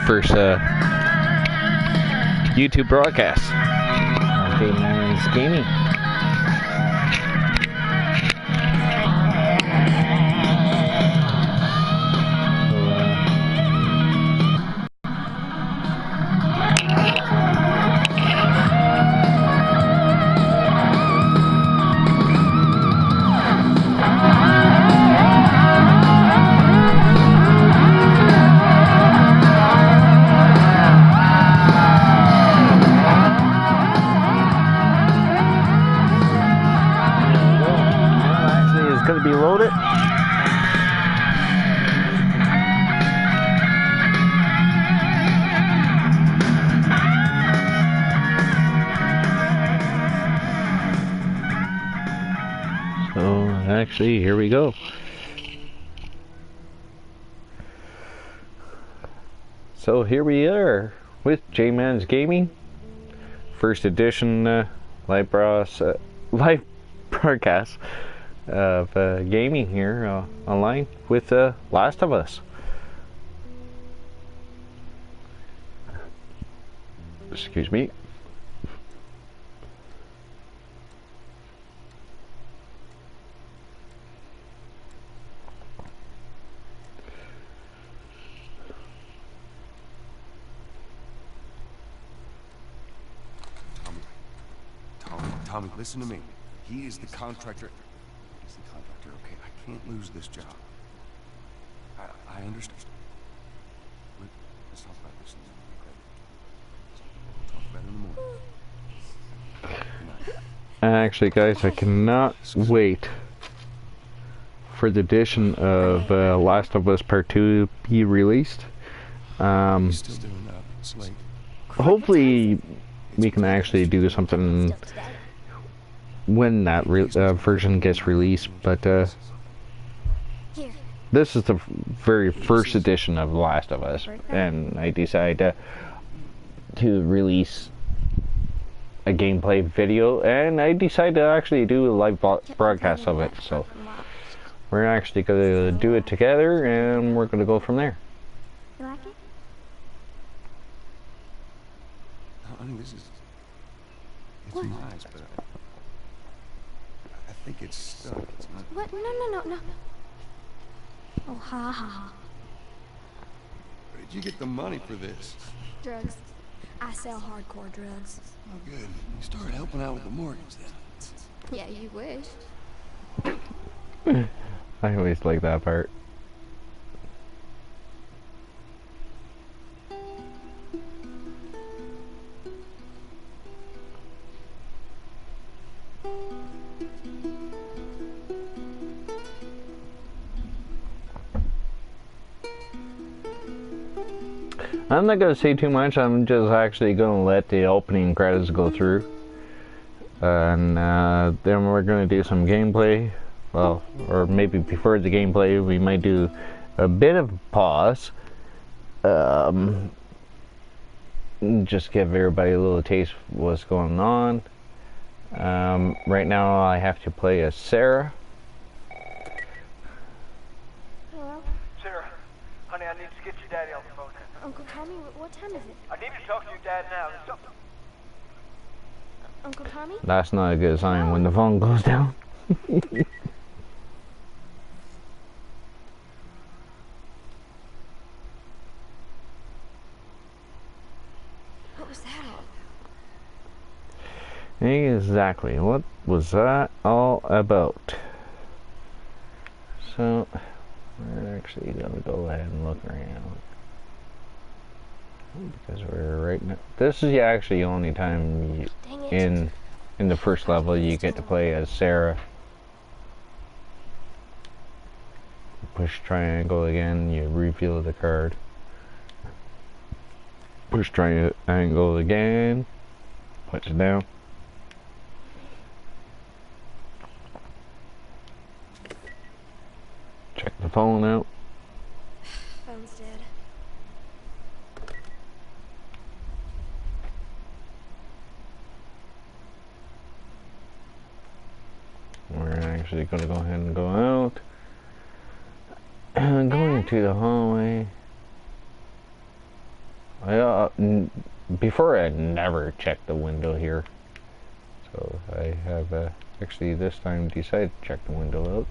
first YouTube broadcast. Jayman's Gaming. Going to be loaded. So actually, here we go. So here we are with Jayman's Gaming, first edition live broadcast of gaming here online with Last of Us. Excuse me. Tommy, listen to me. He is the contractor. Okay, I can't lose this job. I understand. Let's talk about this in the morning, okay? Talk about it in the morning. Good night. Actually, guys, I cannot wait for the edition of Last of Us Part 2 to be released. Still doing that. It's late. Hopefully, we can actually do something when that version gets released, but this is the very first edition of The Last of Us, and I decided to release a gameplay video, and I decided to actually do a live broadcast of it, so we're actually going to do it together, and we're going to go from there. You like it? I mean, it's nice, but I think it's stuck. It's not. What? No. Oh, ha ha. Where did you get the money for this? Drugs. I sell hardcore drugs. Oh, good. You started helping out with the mortgage then. Yeah, you wish. I always like that part. I'm not going to say too much. I'm just actually going to let the opening credits go through, and then we're going to do some gameplay. Well, or maybe before the gameplay we might do a bit of pause, just give everybody a little taste of what's going on. Right now I have to play as Sarah. Hello? Sarah, honey, I need to get your daddy on the phone. Uncle Tommy, what time is it? I need to talk to your dad now. There's something. Uncle Tommy? That's not a good sign when the phone goes down. What was that all? Exactly. What was that all about? So, we're actually going to go ahead and look around. Because we're right now. This is actually the only time you, in the first level you get to play as Sarah. Push triangle again, you reveal the card. Push triangle again, push it down. Check the phone out. Phone's dead. We're actually going to go ahead and go out. And going to the hallway. Before I never checked the window here, so I have actually this time decided to check the window out.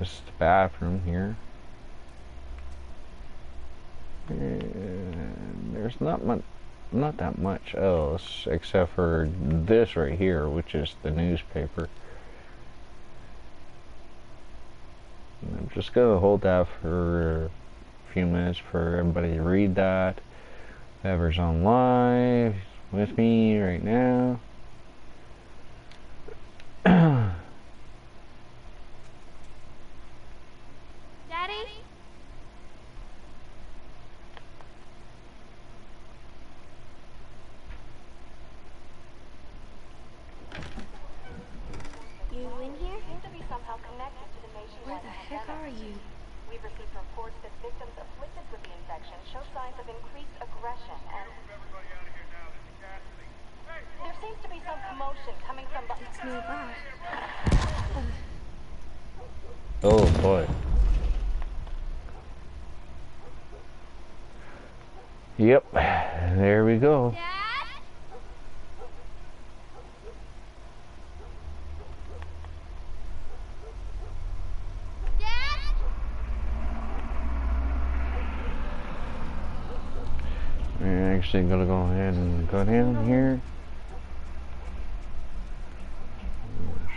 This is the bathroom here, and there's not that much else except for this right here, which is the newspaper. And I'm just gonna hold that for a few minutes for everybody to read that. Whoever's on live with me right now. Daddy? You in here? Seem to be somehow connected to the Where nationwide the heck pandemic. are you? We've received reports that victims afflicted with the infection show signs of increased aggression and there seems to be some commotion coming from the... It's nearby. Oh boy. Yep, there we go. Dad? Dad? We're actually gonna go ahead and go down here.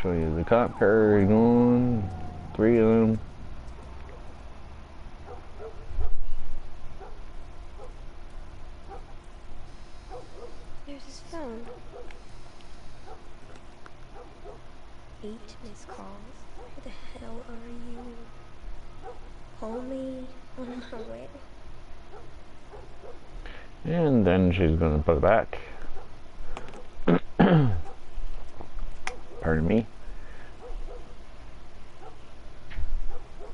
Show you the cop car going. 3 of them. There's his phone. 8 missed calls. Where the hell are you? Homie, on my way. And then she's gonna put it back. Pardon me.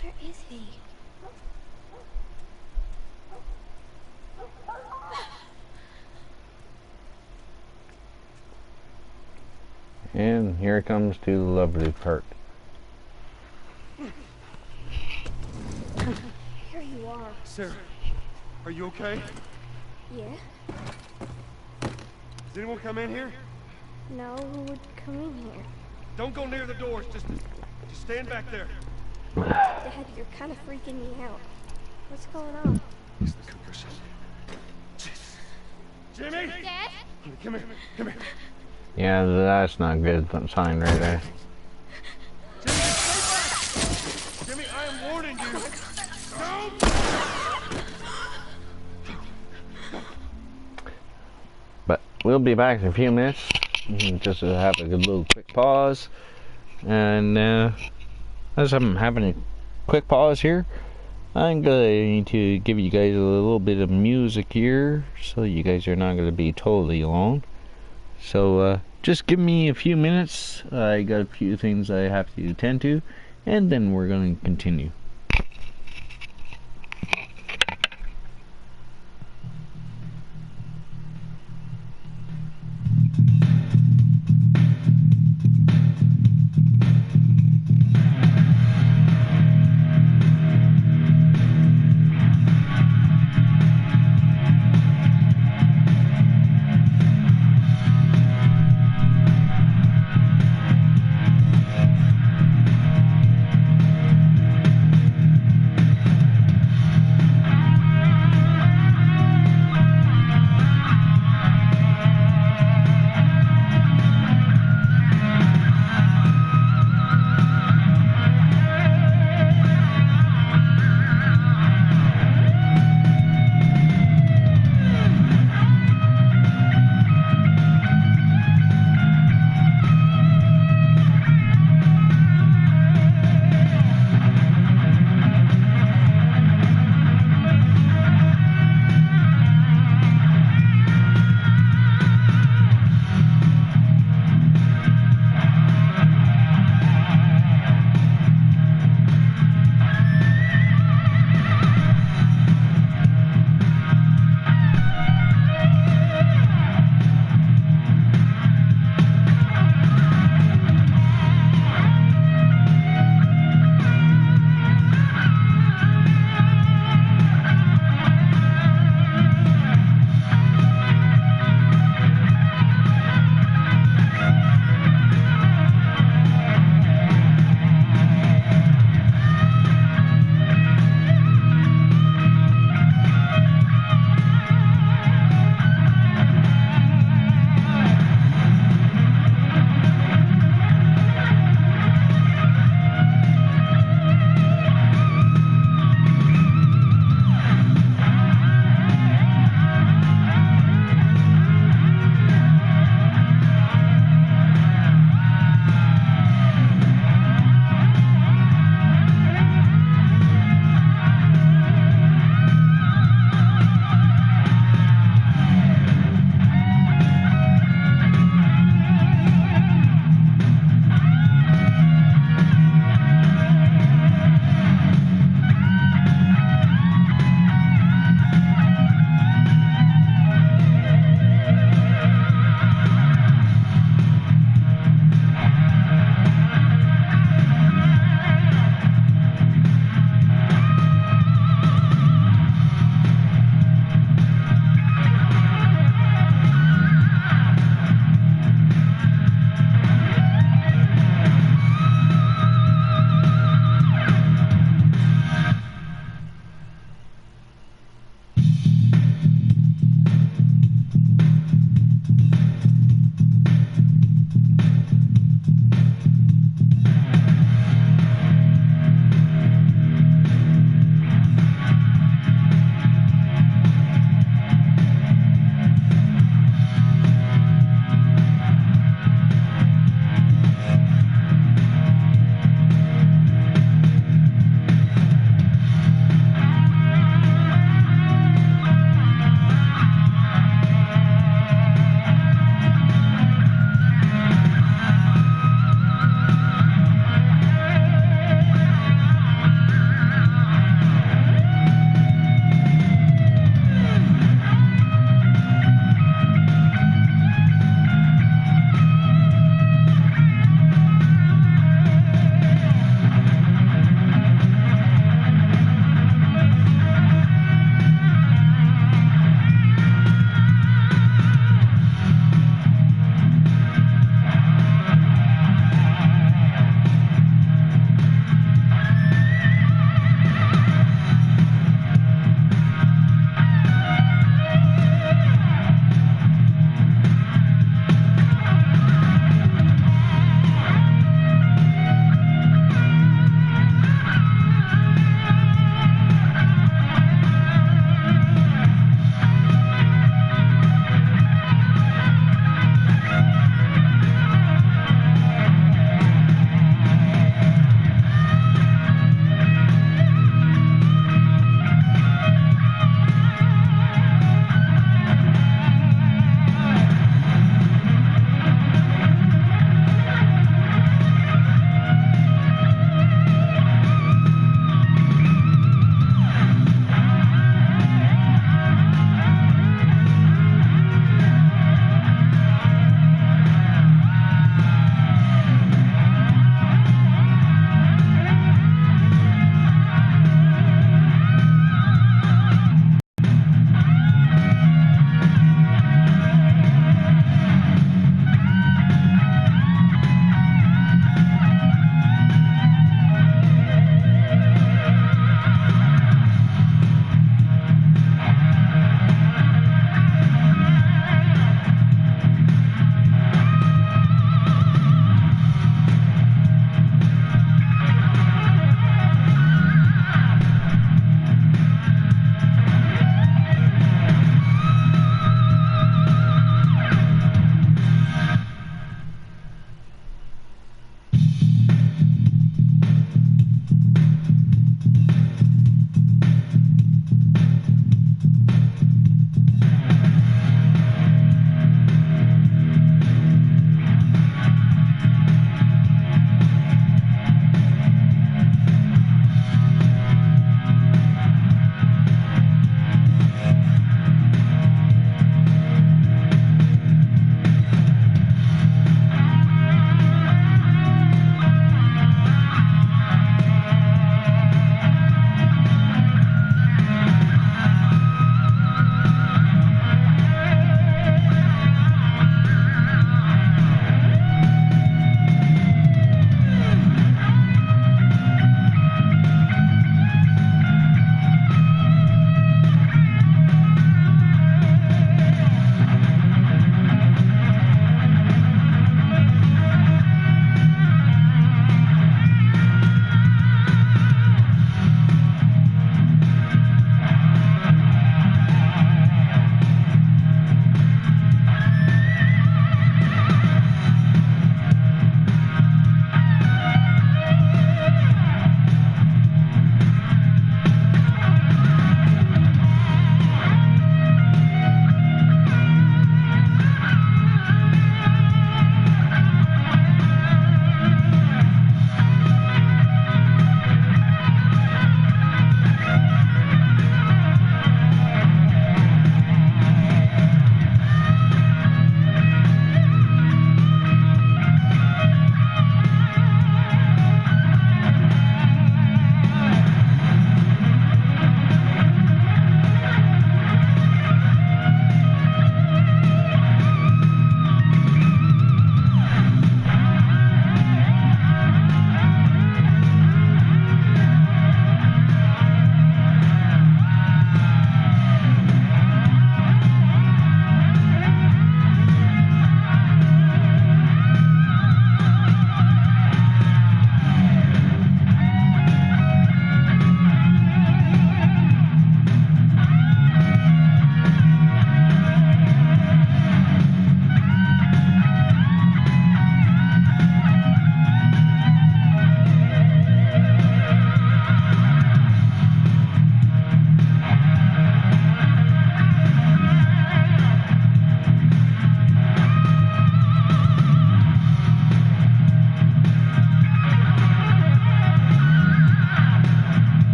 Where is he? And here comes to the lovely part. Here you are. Sarah, are you okay? Yeah? Does anyone come in here? No, who would come in here? Don't go near the doors. Just stand back there. Dad, you're kind of freaking me out. What's going on? It's the Coopers. Jimmy! Dad? Come here. Come here. Yeah, that's not a good sign right there. Jimmy, stay back! Jimmy, I am warning you. Don't! But we'll be back in a few minutes. Just to have a good little quick pause. And as I'm having a quick pause here, I'm going to give you guys a little bit of music here, so you guys are not going to be totally alone. So just give me a few minutes. I got a few things I have to attend to, and then we're going to continue.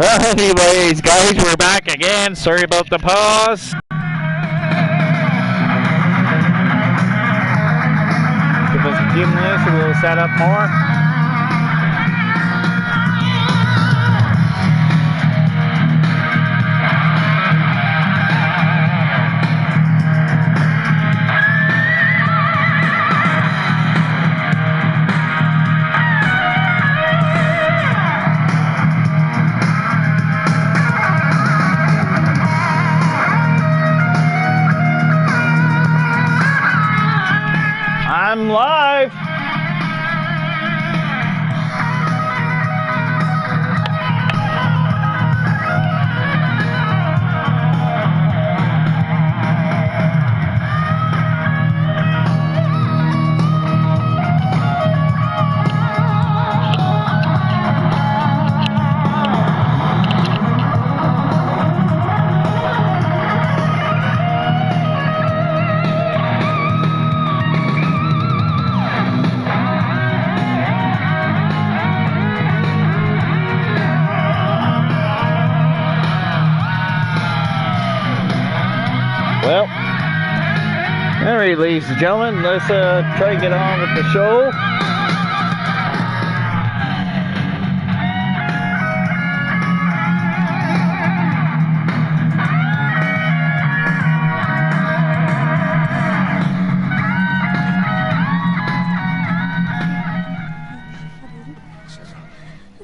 Well, anyways, guys, we're back again. Sorry about the pause. Give us a few minutes and we'll set up more. I'm live. Well, alright, ladies and gentlemen, let's try to get on with the show.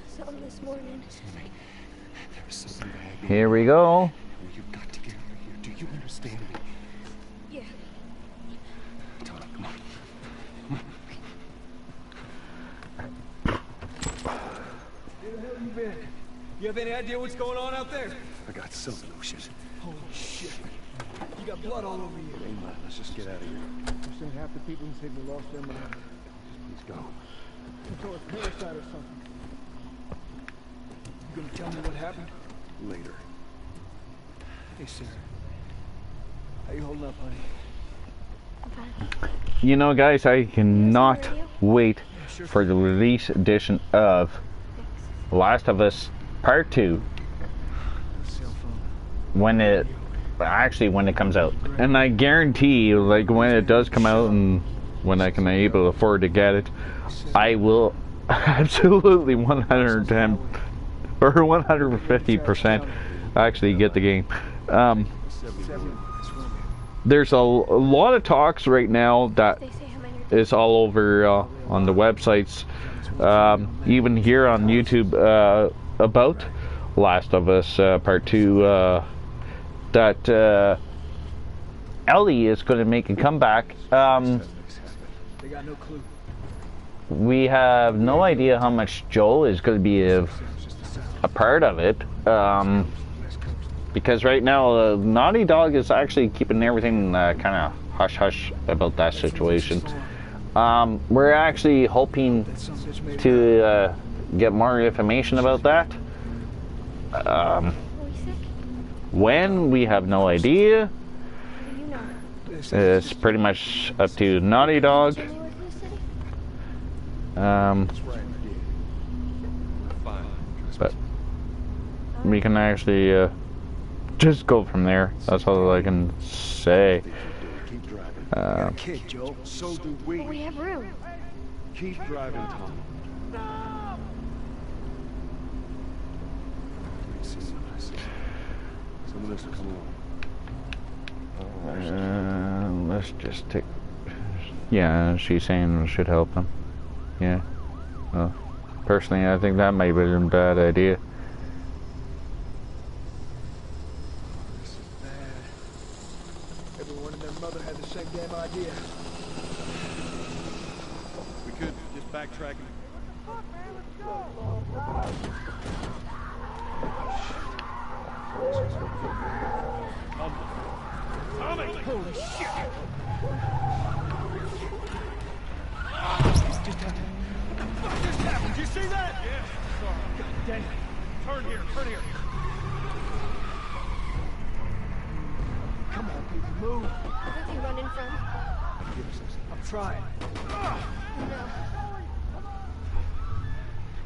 Something this morning. There is something bad. Here we go. You've got to get out of here. Do you understand me? Yeah. Tommy, come on. Where the hell you been? You have any idea what's going on out there? I got some notion. Holy shit. You got blood all over you. Hey, man, let's just get out of here. You said half the people in Sydney lost their mind. Please go. So it's parasite or something. You gonna tell me what happened? Later. Hey, Sarah. How you holding up, honey? You know, guys, I cannot wait for the release edition of Last of Us Part 2 Cell phone. when it comes out. And I guarantee, like, when it does come out and when I can able to afford to get it, I will absolutely 110 or 150% actually get the game. There's a lot of talks right now that They say how many is all over on the websites, even here on YouTube, about Last of Us Part 2, that Ellie is going to make a comeback. They got no clue. We have no idea how much Joel is going to be a part of it, because right now Naughty Dog is actually keeping everything kind of hush-hush about that situation. We're actually hoping to get more information about that. Are we sick? When, we have no idea. How do you know? It's pretty much up to Naughty Dog. Jimmy was in the city? But we can actually just go from there. That's all I can say. Keep driving. Kid, Joe. So do But we have room. Keep driving, Tom. Someone else will come along. Let's just take. Yeah, she's saying it should help them. Yeah. Well, personally, I think that might be a bad idea. This is bad. Everyone and their mother had the same damn idea. We could just backtrack. Holy shit! Just happened. What the fuck just happened? Did you see that? Yeah, sorry. God damn it. Turn here, turn here. Come on, people, move. Where's he running from? I'm trying. No.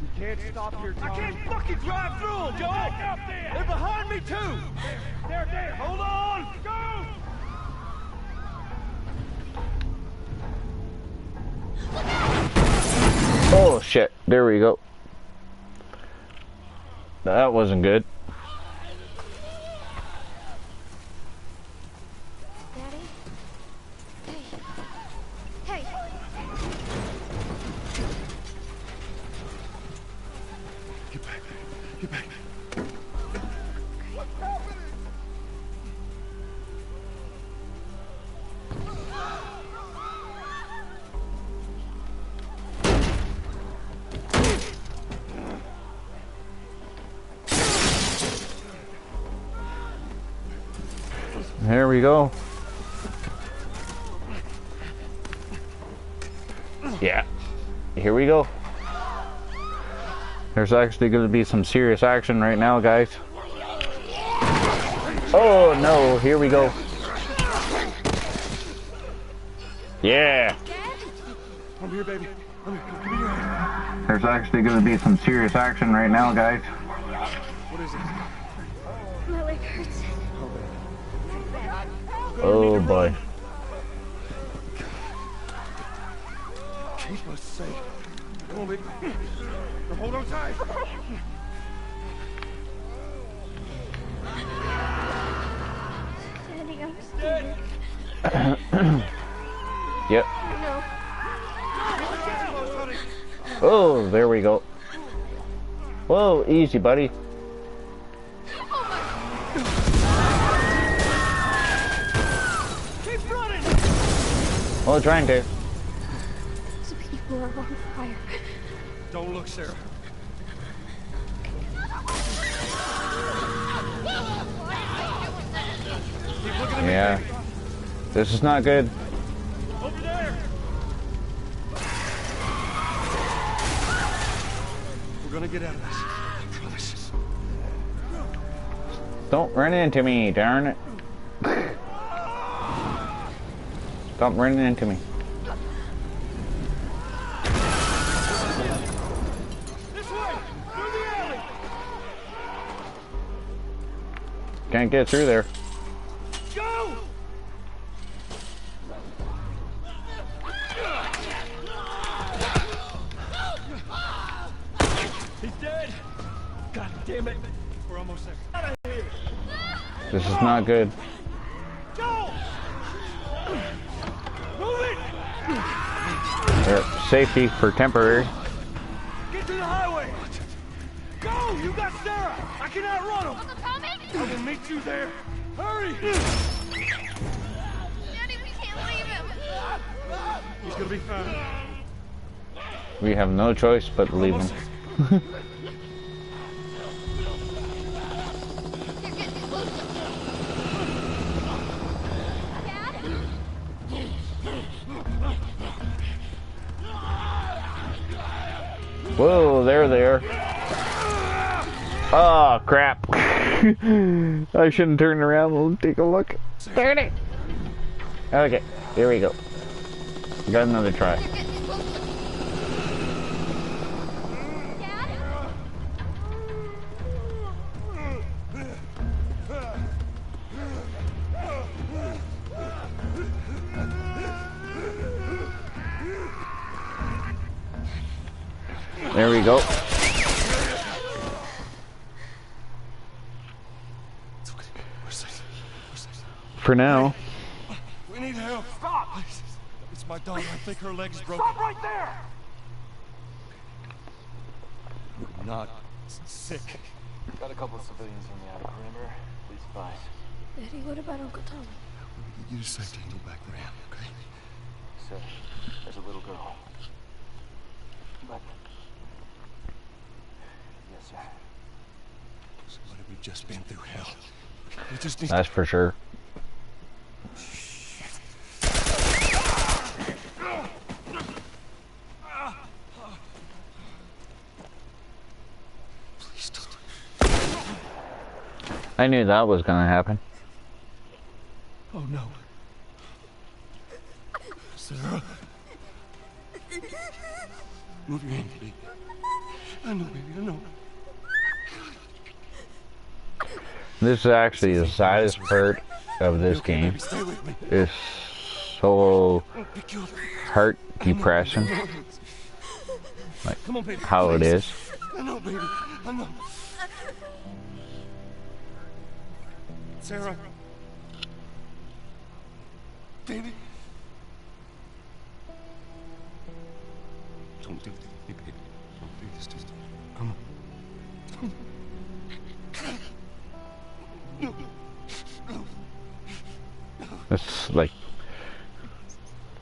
We Can't stop here, Tommy. I can't fucking drive through them, Joe! Back up there! They're behind me, too! There! Hold on! Go! Oh shit, there we go. That wasn't good. Daddy? Hey! Get back. Get back. There we go. Yeah. Here we go. There's actually going to be some serious action right now, guys. Oh no, here we go. Yeah. I'm here, baby. I'm here. Give me your hand. There's actually going to be some serious action right now, guys. What is it? My leg hurts. Oh boy. Jesus sake. Come on, baby. Now hold on tight. Daddy, I'm scared. Yep. No. Oh, there we go. Whoa, easy, buddy. Keep running! Well, trying to. These people are on fire. Don't look, Sarah. Keep looking at me, Yeah. baby. This is not good. Over there! We're gonna get out of this. I promise. Don't run into me, darn it. Stop running into me. This way! Through the alley! Can't get through there. Go! He's dead! God damn it! We're almost there. Out of here! This is not good. Go! Move it! There, safety for temporary. Get to the highway! Go! You got Sarah! I can outrun him! Uncle Tommy? I will meet you there! Hurry! Daddy, we can't leave him. He's gonna be fine. We have no choice but to leave him. They're getting closer. Dad? Whoa, there they are. Oh, crap. I shouldn't turn around and take a look. Darn it. Okay, here we go. Got another try. They're getting closer. Dad? There we go. It's okay. We're safe. We're safe. For now. We need help. Stop! It's my daughter. I think her leg's broken. Stop right there! I'm not sick. Got a couple of civilians on the outer perimeter. Please advise. Daddy, what about Uncle Tommy? We'll get you to safety and go back there, okay? Sir, there's a little girl. But... Yes, sir. Somebody, we've just been through hell. We just need That's for sure. Please don't. I knew that was gonna happen. Oh no. Sarah. Move your hand, baby. I know, baby, I know. This is actually the saddest part of this Okay, game. baby, stay with me. It's so Don't be killed. heart depressing, like Come on, baby. how it please. is. I know, baby. I know. Sarah. Baby. Don't do this, baby. Don't do this. Just come on. It's like,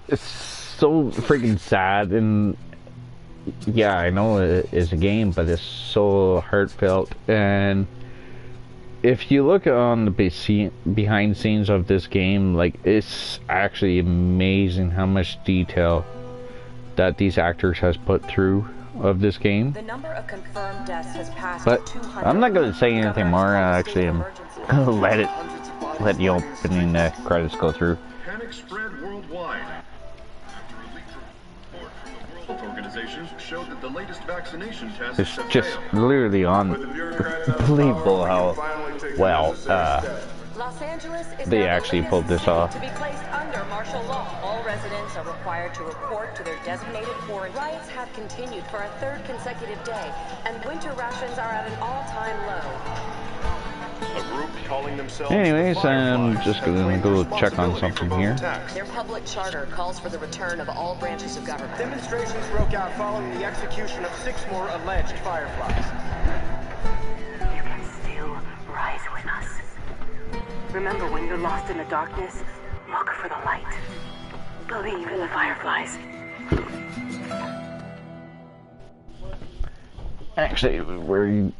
it's so freaking sad, and yeah, I know it's a game, but it's so heartfelt. And if you look on the behind scenes of this game, like, it's actually amazing how much detail that these actors has put through of this game. The number of confirmed deaths has passed But 200. I'm not going to say anything more. Actually, I'm going to let the opening credits go through. Panic spread worldwide. After a leaked report from the World Health Organization showed that the latest vaccination tests It's have just failed. literally unbelievable how well Los Angeles is they now the actually latest pulled this city off. To be placed under martial law. All residents are required to report to their designated quarantine. Riots have continued for a third consecutive day, and winter rations are at an all-time low. A group calling themselves Anyways, the I'm Fireflies just have gonna claimed go check on responsibility something for both here. attacks. Their public charter calls for the return of all branches of government. Demonstrations broke out following the execution of 6 more alleged Fireflies. You can still rise with us. Remember, when you're lost in the darkness, look for the light. Believe in the Fireflies. Actually, we're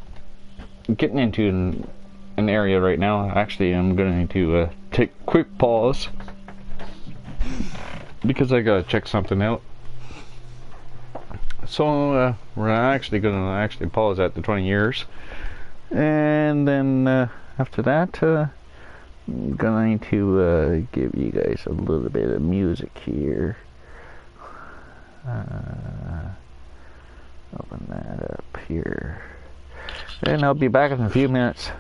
getting into an area right now. Actually, I'm going to take a quick pause because I gotta check something out. So we're actually going to pause at the 20 years, and then after that, I'm going to give you guys a little bit of music here. Open that up here, and I'll be back in a few minutes.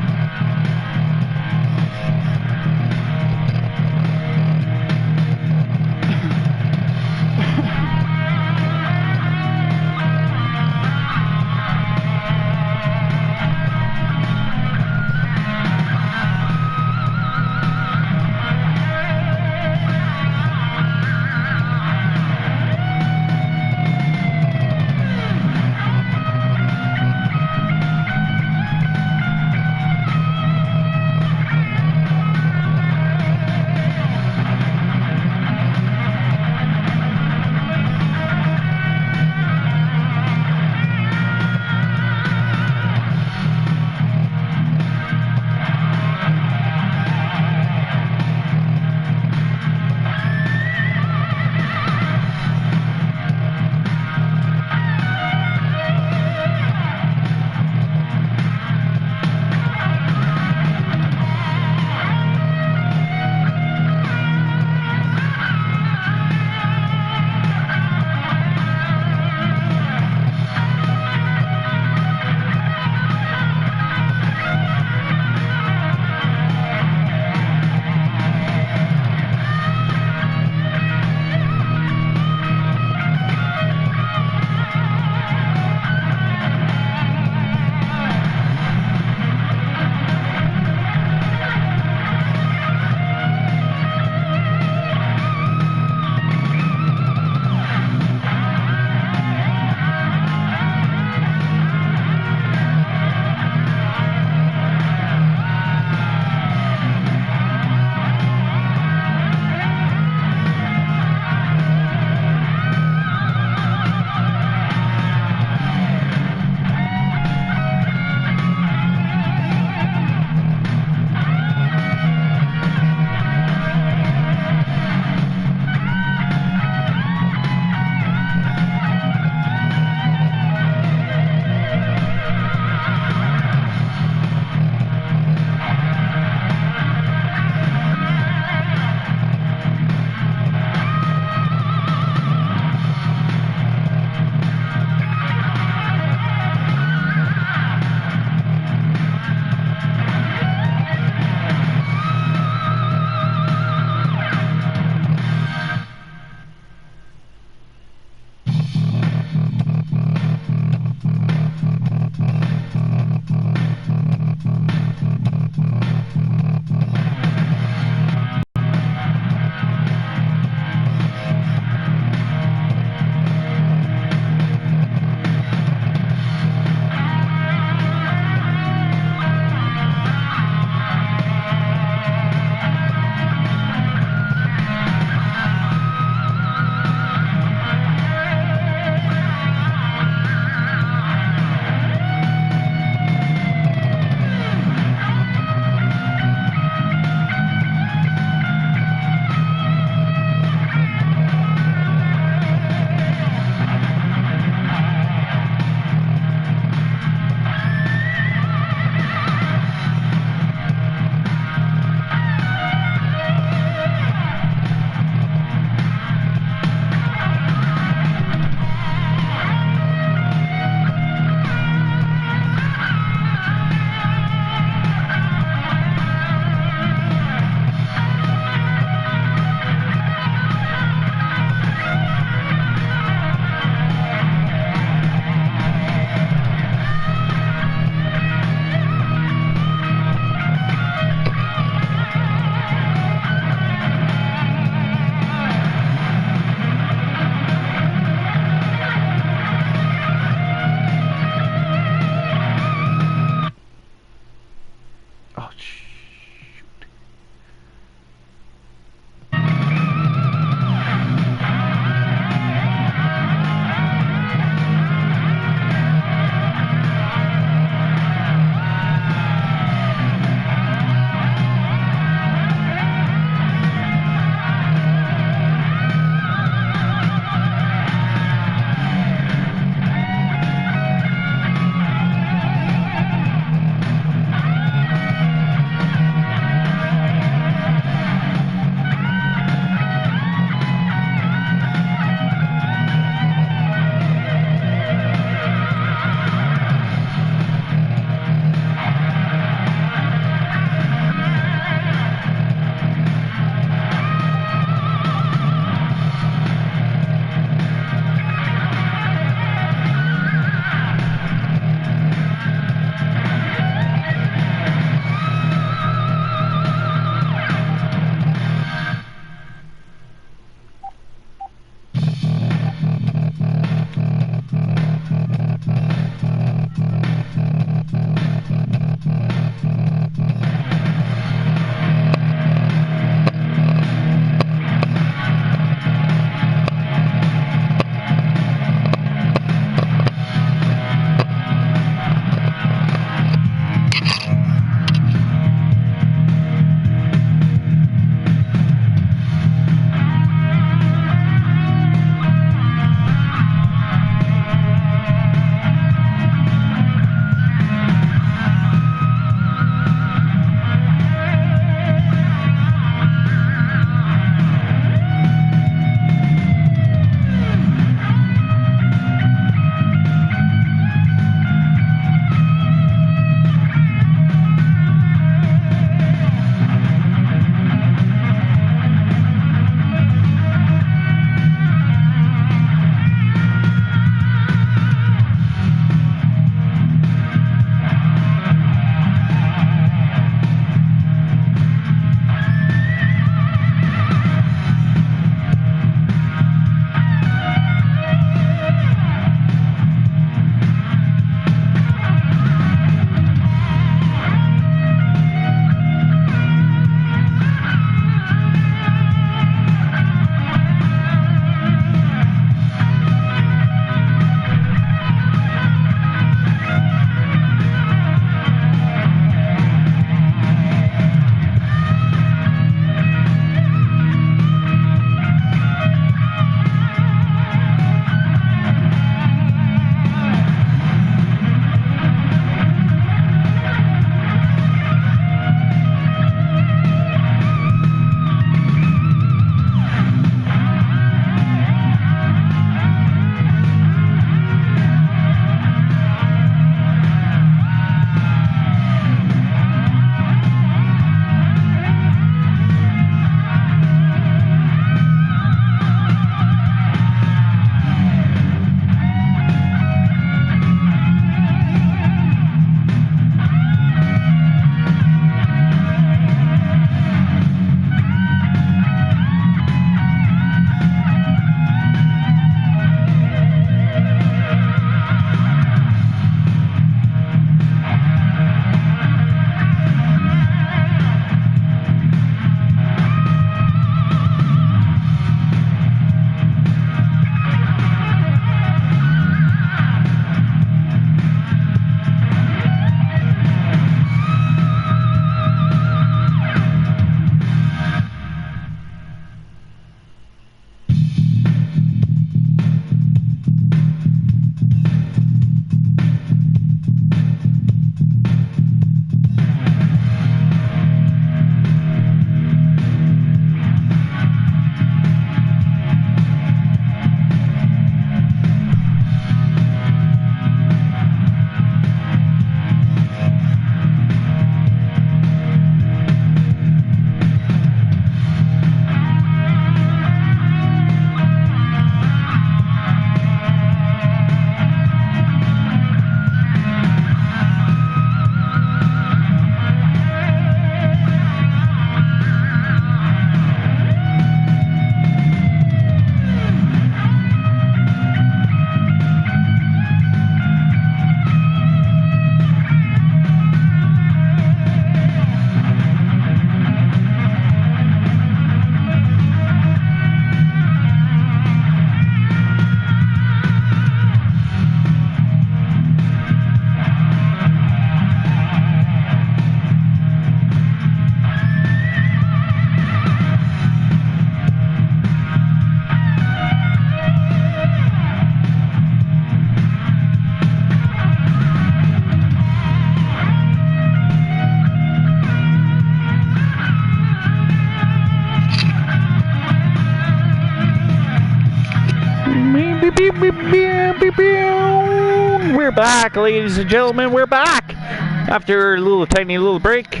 We're back, ladies and gentlemen. We're back after a little tiny little break.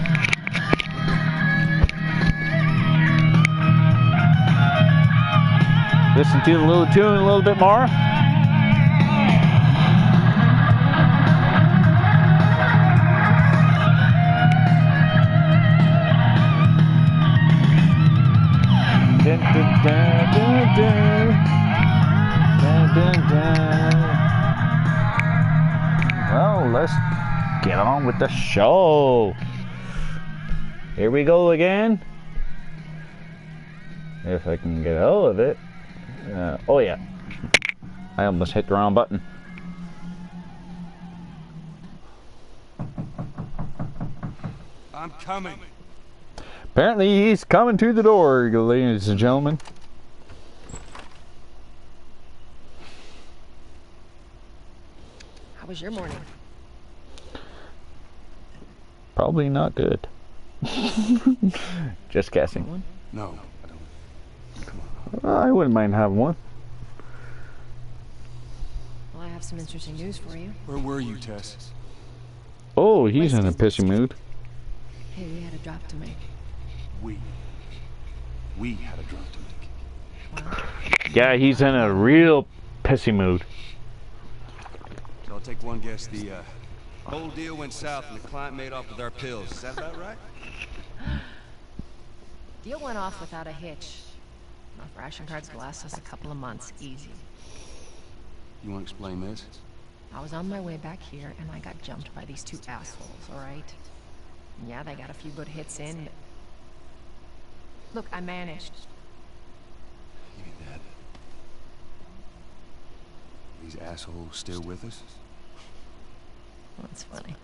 Listen to the little tune a little bit more. Dun, dun, dun, dun, dun. Dun, dun, dun. Well, let's get on with the show. Here we go again. If I can get out of it. Oh yeah. I almost hit the wrong button. I'm coming. Apparently he's coming to the door, ladies and gentlemen. How was your morning? Probably not good. Just guessing. No, I don't. Come on. I wouldn't mind having one. Well, I have some interesting news for you. Where were you, Tess? Oh, he's in a pissy mood. Hey, we had a drop to make. We had a drop to make. Well, Yeah, he's in a real pissy mood. So I'll take one guess. The whole deal went south and the client made off with our pills. Is that about right? deal went off without a hitch. Enough ration cards to last us a couple of months, easy. You want to explain this? I was on my way back here and I got jumped by these two assholes, alright? Yeah, they got a few good hits in, but... Look, I managed. You mean that? These assholes still with us? That's funny.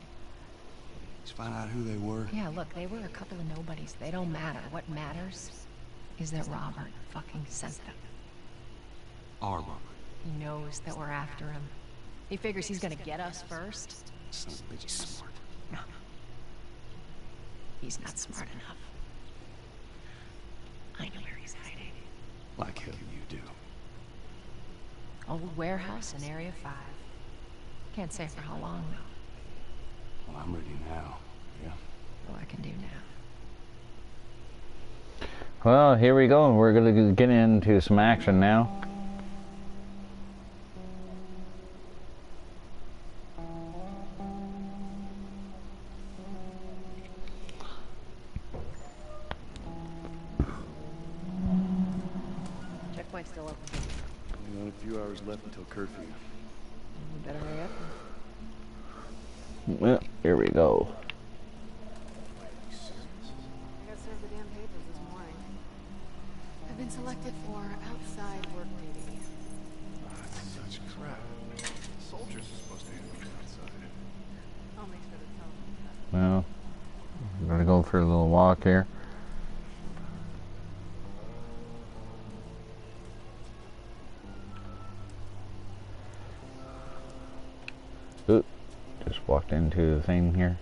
Let's find out who they were. Yeah, look, they were a couple of nobodies. They don't matter. What matters is that Robert fucking sent them. Our Robert. He knows that we're after him. He figures he's gonna get us first. Son of a bitch, he's smart. No. He's not smart enough. I know where he's hiding. Like hell you do. Old warehouse in Area 5. Can't say for how long, though. Well, I'm ready now. Yeah. What I can do now. Well, here we go. We're gonna get into some action now. Checkpoint's still open. Only got a few hours left until curfew. You better hurry up. Well, here we go. I got served the damn papers this morning. I've been selected for outside work duty. That's such crap. Soldiers are supposed to handle it outside. I'll make sure to tell them. Well, we're gonna go for a little walk here. Oop, just walked into the thing here.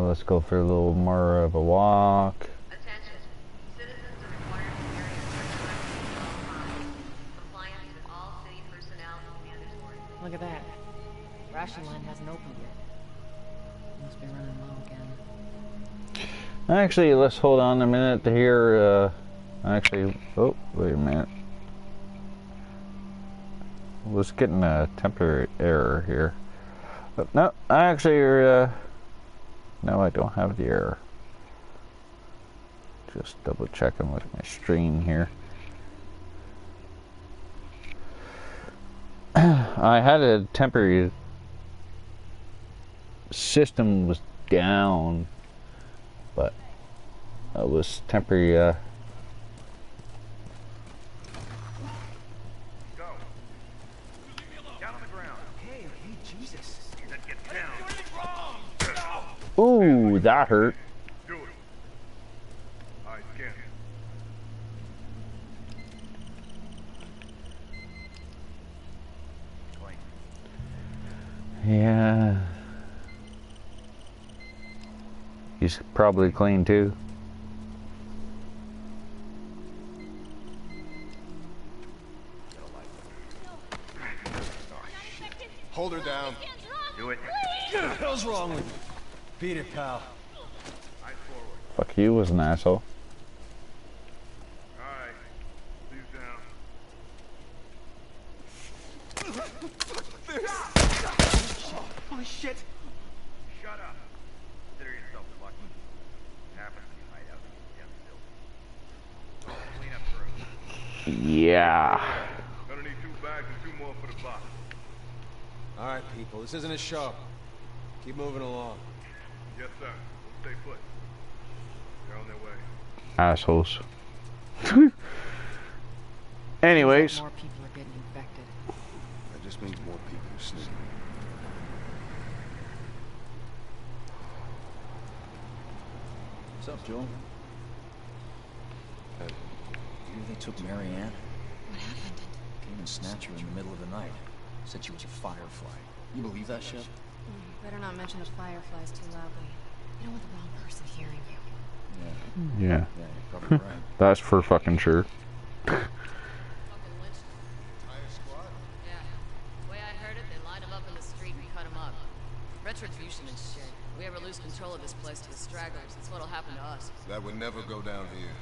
Let's go for a little more of a walk. Attention. Citizens are required to carry a certified at all times. Compliance with all city personnel is mandatory. Look at that. Ration line hasn't opened yet. Must be running low again. Actually, let's hold on a minute here. Actually, oh, wait a minute. I was getting a temporary error here. But no, actually, no, I don't have the error. Just double checking with my stream here. I had a temporary system was down, but it was temporary. Go. Down on the ground. Hey, Jesus. Then get down. Ooh, that hurt. Do it. Eyes scan. Clean. Yeah. He's probably clean too. Hold her down. Do it. What the hell's wrong with you? Beat it, pal. Eyes forward. Fuck, he was an asshole. Alright. Please down. Holy shit! Shut up. Consider yourself lucky. Happens to be hideout in the building. Clean up crew. Yeah. Gonna need 2 bags and 2 more for the box. Alright, people, this isn't a show. Keep moving along. Yes, sir. We'll stay put. They're on their way. Assholes. Anyways. More people are getting infected. That just means more people are sneaking. What's up, Joel? You they took Marianne? What happened? Came and snatched her in the middle of the night. Said she was a firefly. You believe that shit? Better not mention the fireflies too loudly. You don't want the wrong person hearing you. Yeah. Yeah. Yeah, you're probably right. That's for fucking sure. Fucking lynched them. Entire squad? Yeah. The way I heard it, they lined them up in the street and cut them up. Retribution and shit. If we ever lose control of this place to the stragglers, that's what'll happen to us. That would never go down here.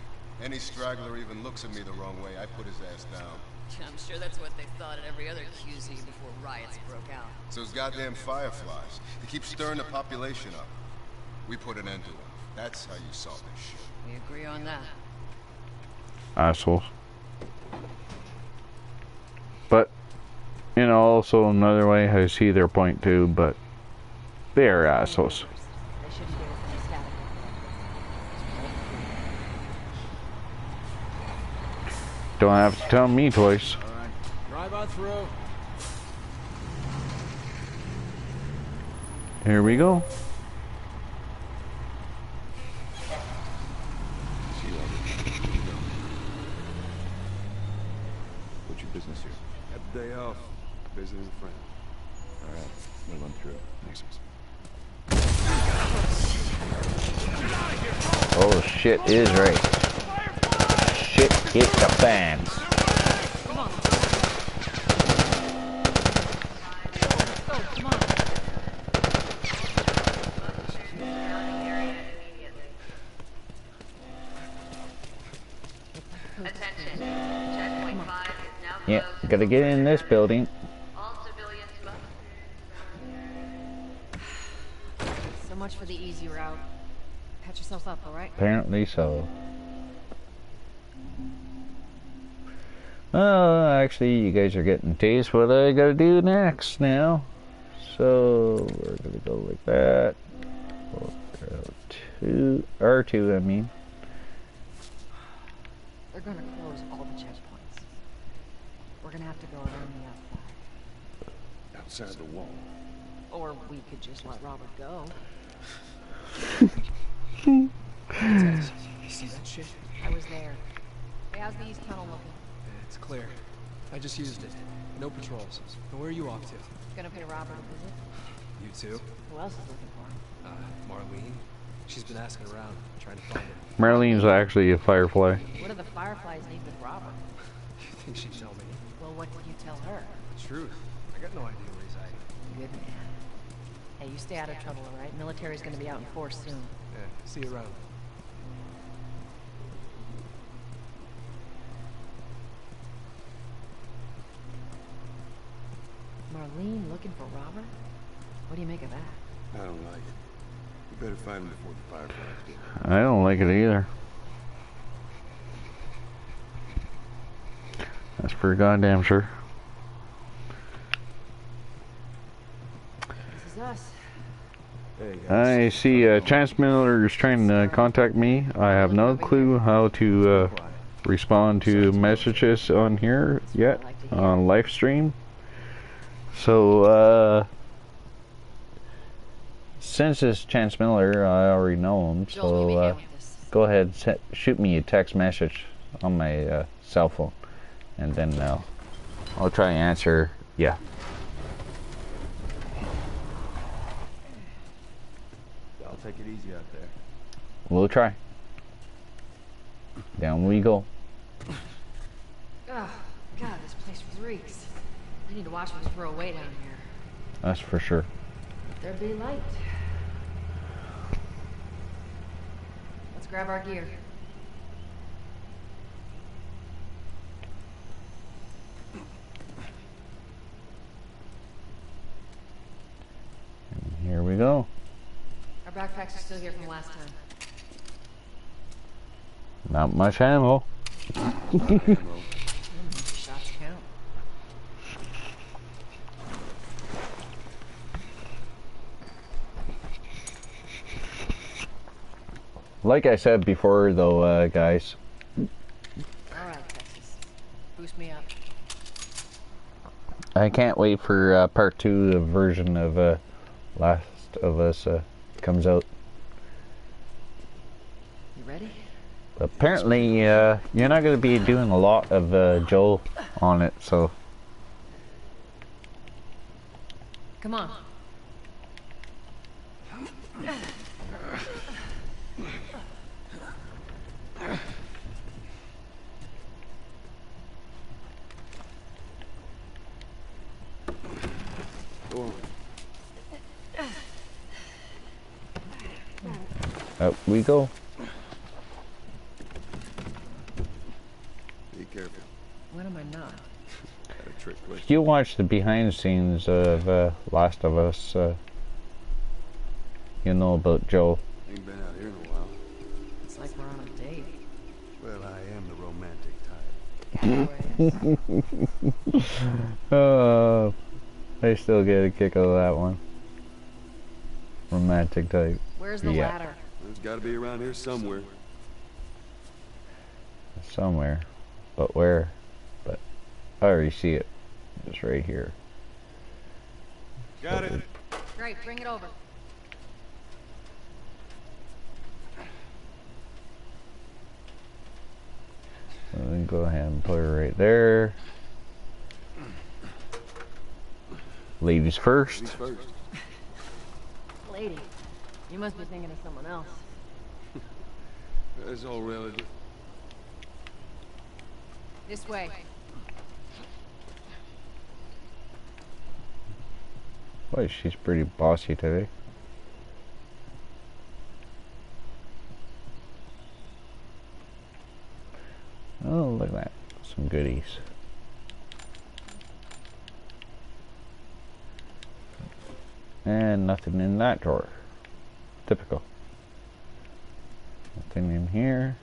Any straggler even looks at me the wrong way, I put his ass down. I'm sure that's what they thought at every other QZ before riots broke out. So those goddamn fireflies, they keep stirring the population up. We put an end to them. That's how you solve this shit. We agree on that. Assholes. But, you know, also another way, I see their point too, but they are assholes. They shouldn't do it from the static. Don't have to tell me twice. Alright, drive on through. Here we go. What's your business here? Have the day off. Visiting a friend. Alright, we'll run through. Thanks. Oh, shit is right. Shit hit the fans. Come on. Go, come on. Attention. Checkpoint 5 is now closed. Yeah, gotta get in this building. All civilians must... So much for the easy route. Patch yourself up, alright? Apparently so. Oh, actually, you guys are getting to taste what I gotta do next now. So, we're gonna go like that. R2, I mean. They're gonna close all the checkpoints. We're gonna have to go around the outside. Outside the wall. Or we could just let Robert go. You see that shit? I was there. Hey, how's the east tunnel looking? It's clear. I just used it. No patrols. And where are you off to? Gonna pay Robert a visit? You too? Who else is looking for him? Marlene. She's been asking around, trying to find him. Marlene's actually a firefly. What do the Fireflies need with Robert? You think she'd tell me? Well, what did you tell her? Truth. I got no idea where he's hiding. Good man. Hey, you stay out of trouble, alright? Military's gonna be out in force soon. Yeah, see you around. Marlene looking for Robert? What do you make of that? I don't like it. We better find him before the fireflies do. I don't like it either. That's for goddamn sure. This is us. Hey, guys. I see Chance Miller is trying to contact me. I have no clue how to respond to messages on here yet, on live stream. So, since it's Chance Miller, I already know him, so go ahead, shoot me a text message on my cell phone, and then I'll try and answer, yeah. I'll take it easy out there. We'll try. Down we go. Oh, God, this place reeks. I need to watch what we throw away down here. That's for sure. There be light. Let's grab our gear. And here we go. Our backpacks are still here from last time. Not much ammo. Shots count. Like I said before, though, guys. Alright, Texas. Boost me up. I can't wait for part 2, the version of Last of Us comes out. You ready? Apparently, you're not going to be doing a lot of Joel on it, so. Come on. Up we go. Be careful. When am I not? Got a trick question. If you watch the behind the scenes of Last of Us, you know about Joel. Ain't been out here in a while. It's like we're on a date. Well, I am the romantic type. I still get a kick out of that one. Romantic type. Where's the ladder? It's got to be around here somewhere. Somewhere. But where? But I already see it. It's right here. Got it. Great, bring it over. So then go ahead and put her right there. Ladies first. Ladies first. Lady, you must be thinking of someone else. That's all relative. This way. Boy, she's pretty bossy today. Oh, look at that. Some goodies. And nothing in that drawer. Typical. Nothing in here.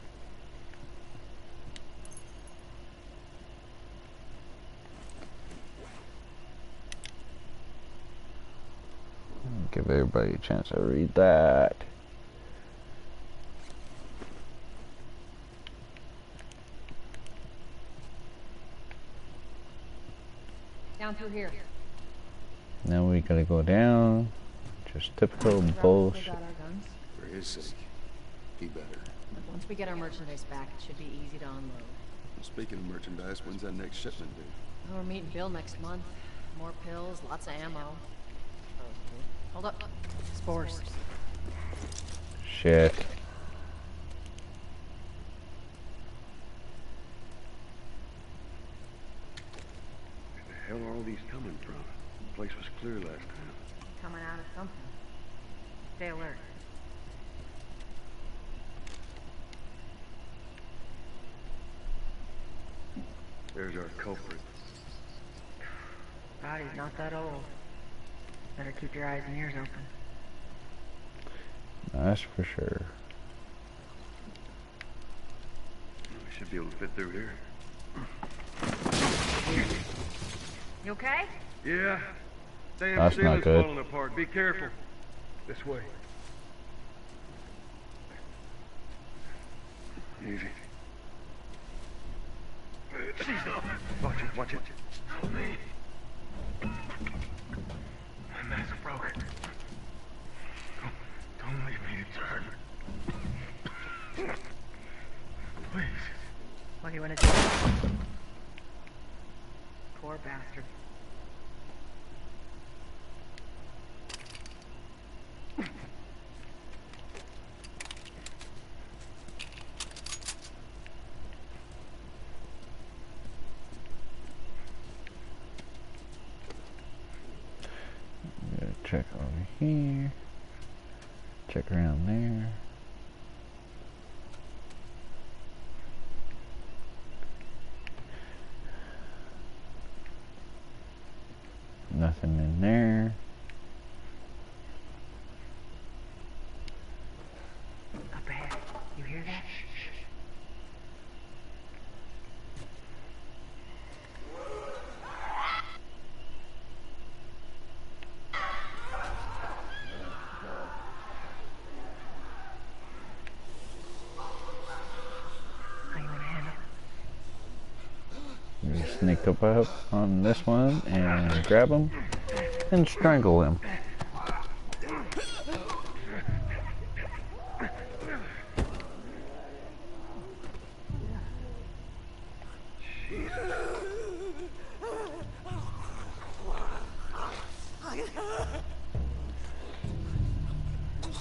Give everybody a chance to read that. Down through here. Now we gotta go down. Just typical bullshit. Got our guns. For his sake, he better. Once we get our merchandise back, it should be easy to unload. Speaking of merchandise, when's that next shipment due? Oh, we're meeting Bill next month. More pills, lots of ammo. Oh, hold up. Spores. Shit. Where the hell are all these coming from? The place was clear last time. Coming out of something. Stay alert. There's our culprit. Body's not that old. Better keep your eyes and ears open. That's for sure. We should be able to fit through here. You okay? Yeah. Damn That's not ceiling's good. falling apart. Be careful. This way. Easy. Watch it, watch it. Help me. My mask broke. Don't leave me to turn. Please. What do you want to do? Poor bastard. check over here. Check around there. Nothing in there. Up ahead. You hear that? Sneak up on this one and grab him and strangle him.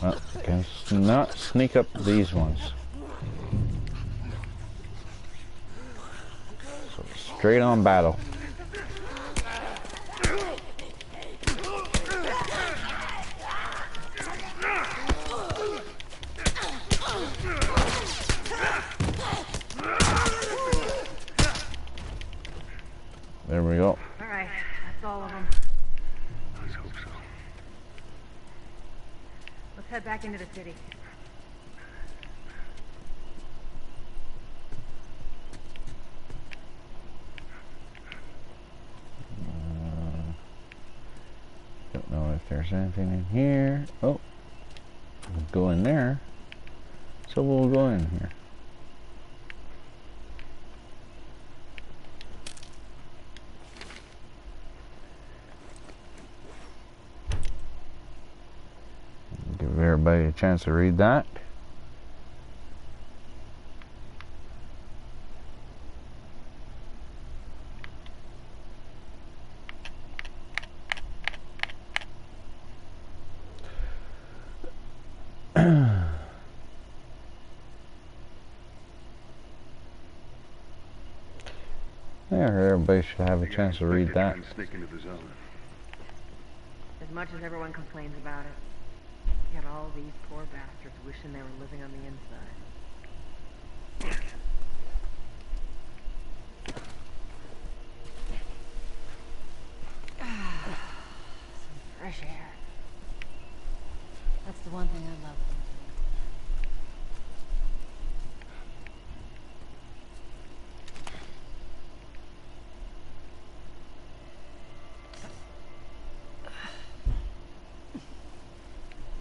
Well, can not sneak up these ones. So straight on battle. There we go. All right, that's all of them. Let's hope so. Let's head back into the city. Don't know if there's anything in here. Oh, we'll go in there. So we'll go in here. Give everybody a chance to read that. Yeah, everybody should have a chance to read that. As much as everyone complains about it, yet all these poor bastards wishing they were living on the inside. Some fresh air. That's the one thing I love.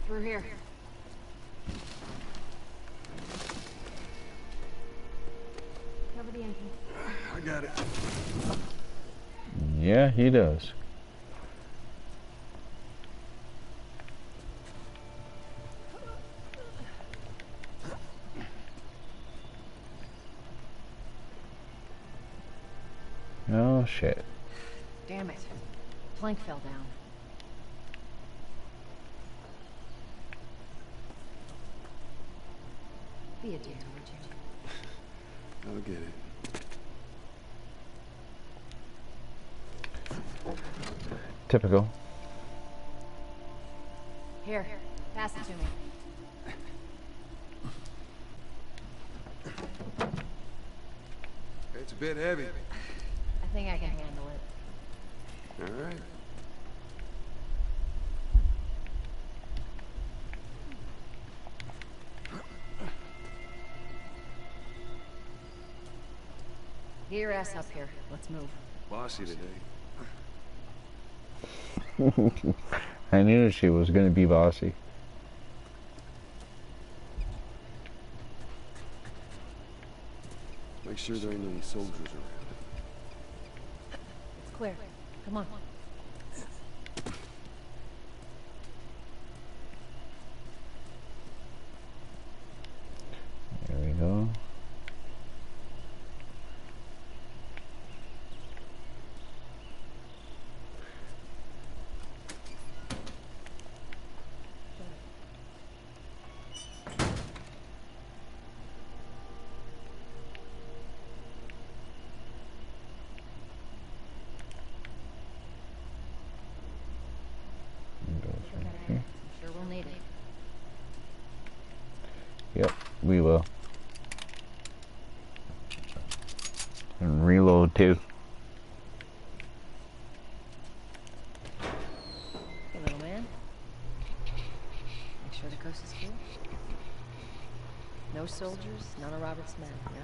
Through here. Cover the entrance. I got it. Yeah, he does. Oh shit. Damn it. Plank fell down. Be a dear, would you? I'll get it. Typical. Here, pass it to me. It's a bit heavy. I think I can handle it. All right. Get your ass up here. Let's move. Bossy today. I knew she was going to be bossy. Make sure there ain't any soldiers around. It's clear. Come on. There we go. we will. And reload too. Hey, little man. Make sure the coast is clear. No soldiers, none of Robert's men, yeah?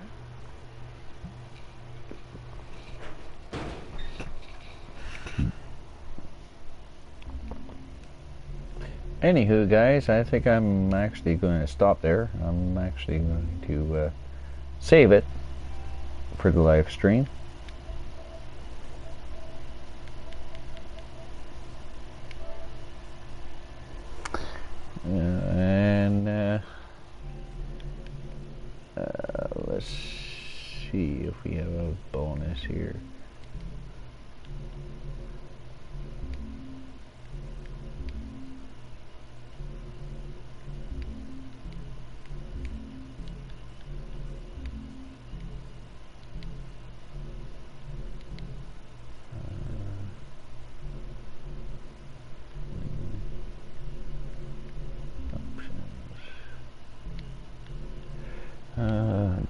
Anywho, guys, I think I'm actually going to stop there. I'm actually going to save it for the live stream. Let's see if we have a bonus here.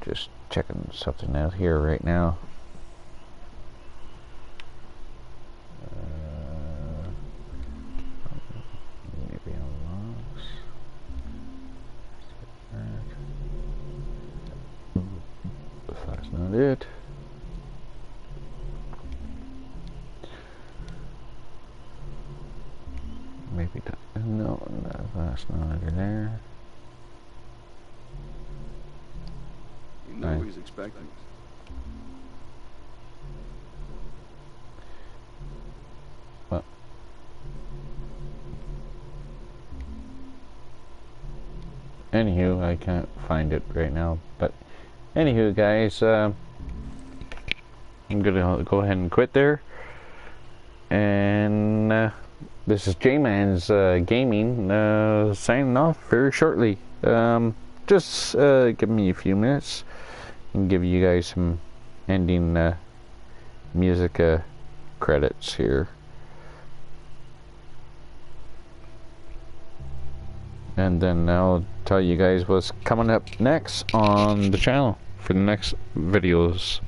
Just checking something out here right now. Maybe unlocks. If that's not it. Maybe that. No, that's not under there. You know he's expecting us. Well, anywho, I can't find it right now. But anywho, guys, I'm gonna go ahead and quit there. And this is Jayman's Gaming signing off very shortly. Just give me a few minutes and give you guys some ending music credits here. And then I'll tell you guys what's coming up next on the channel for the next videos.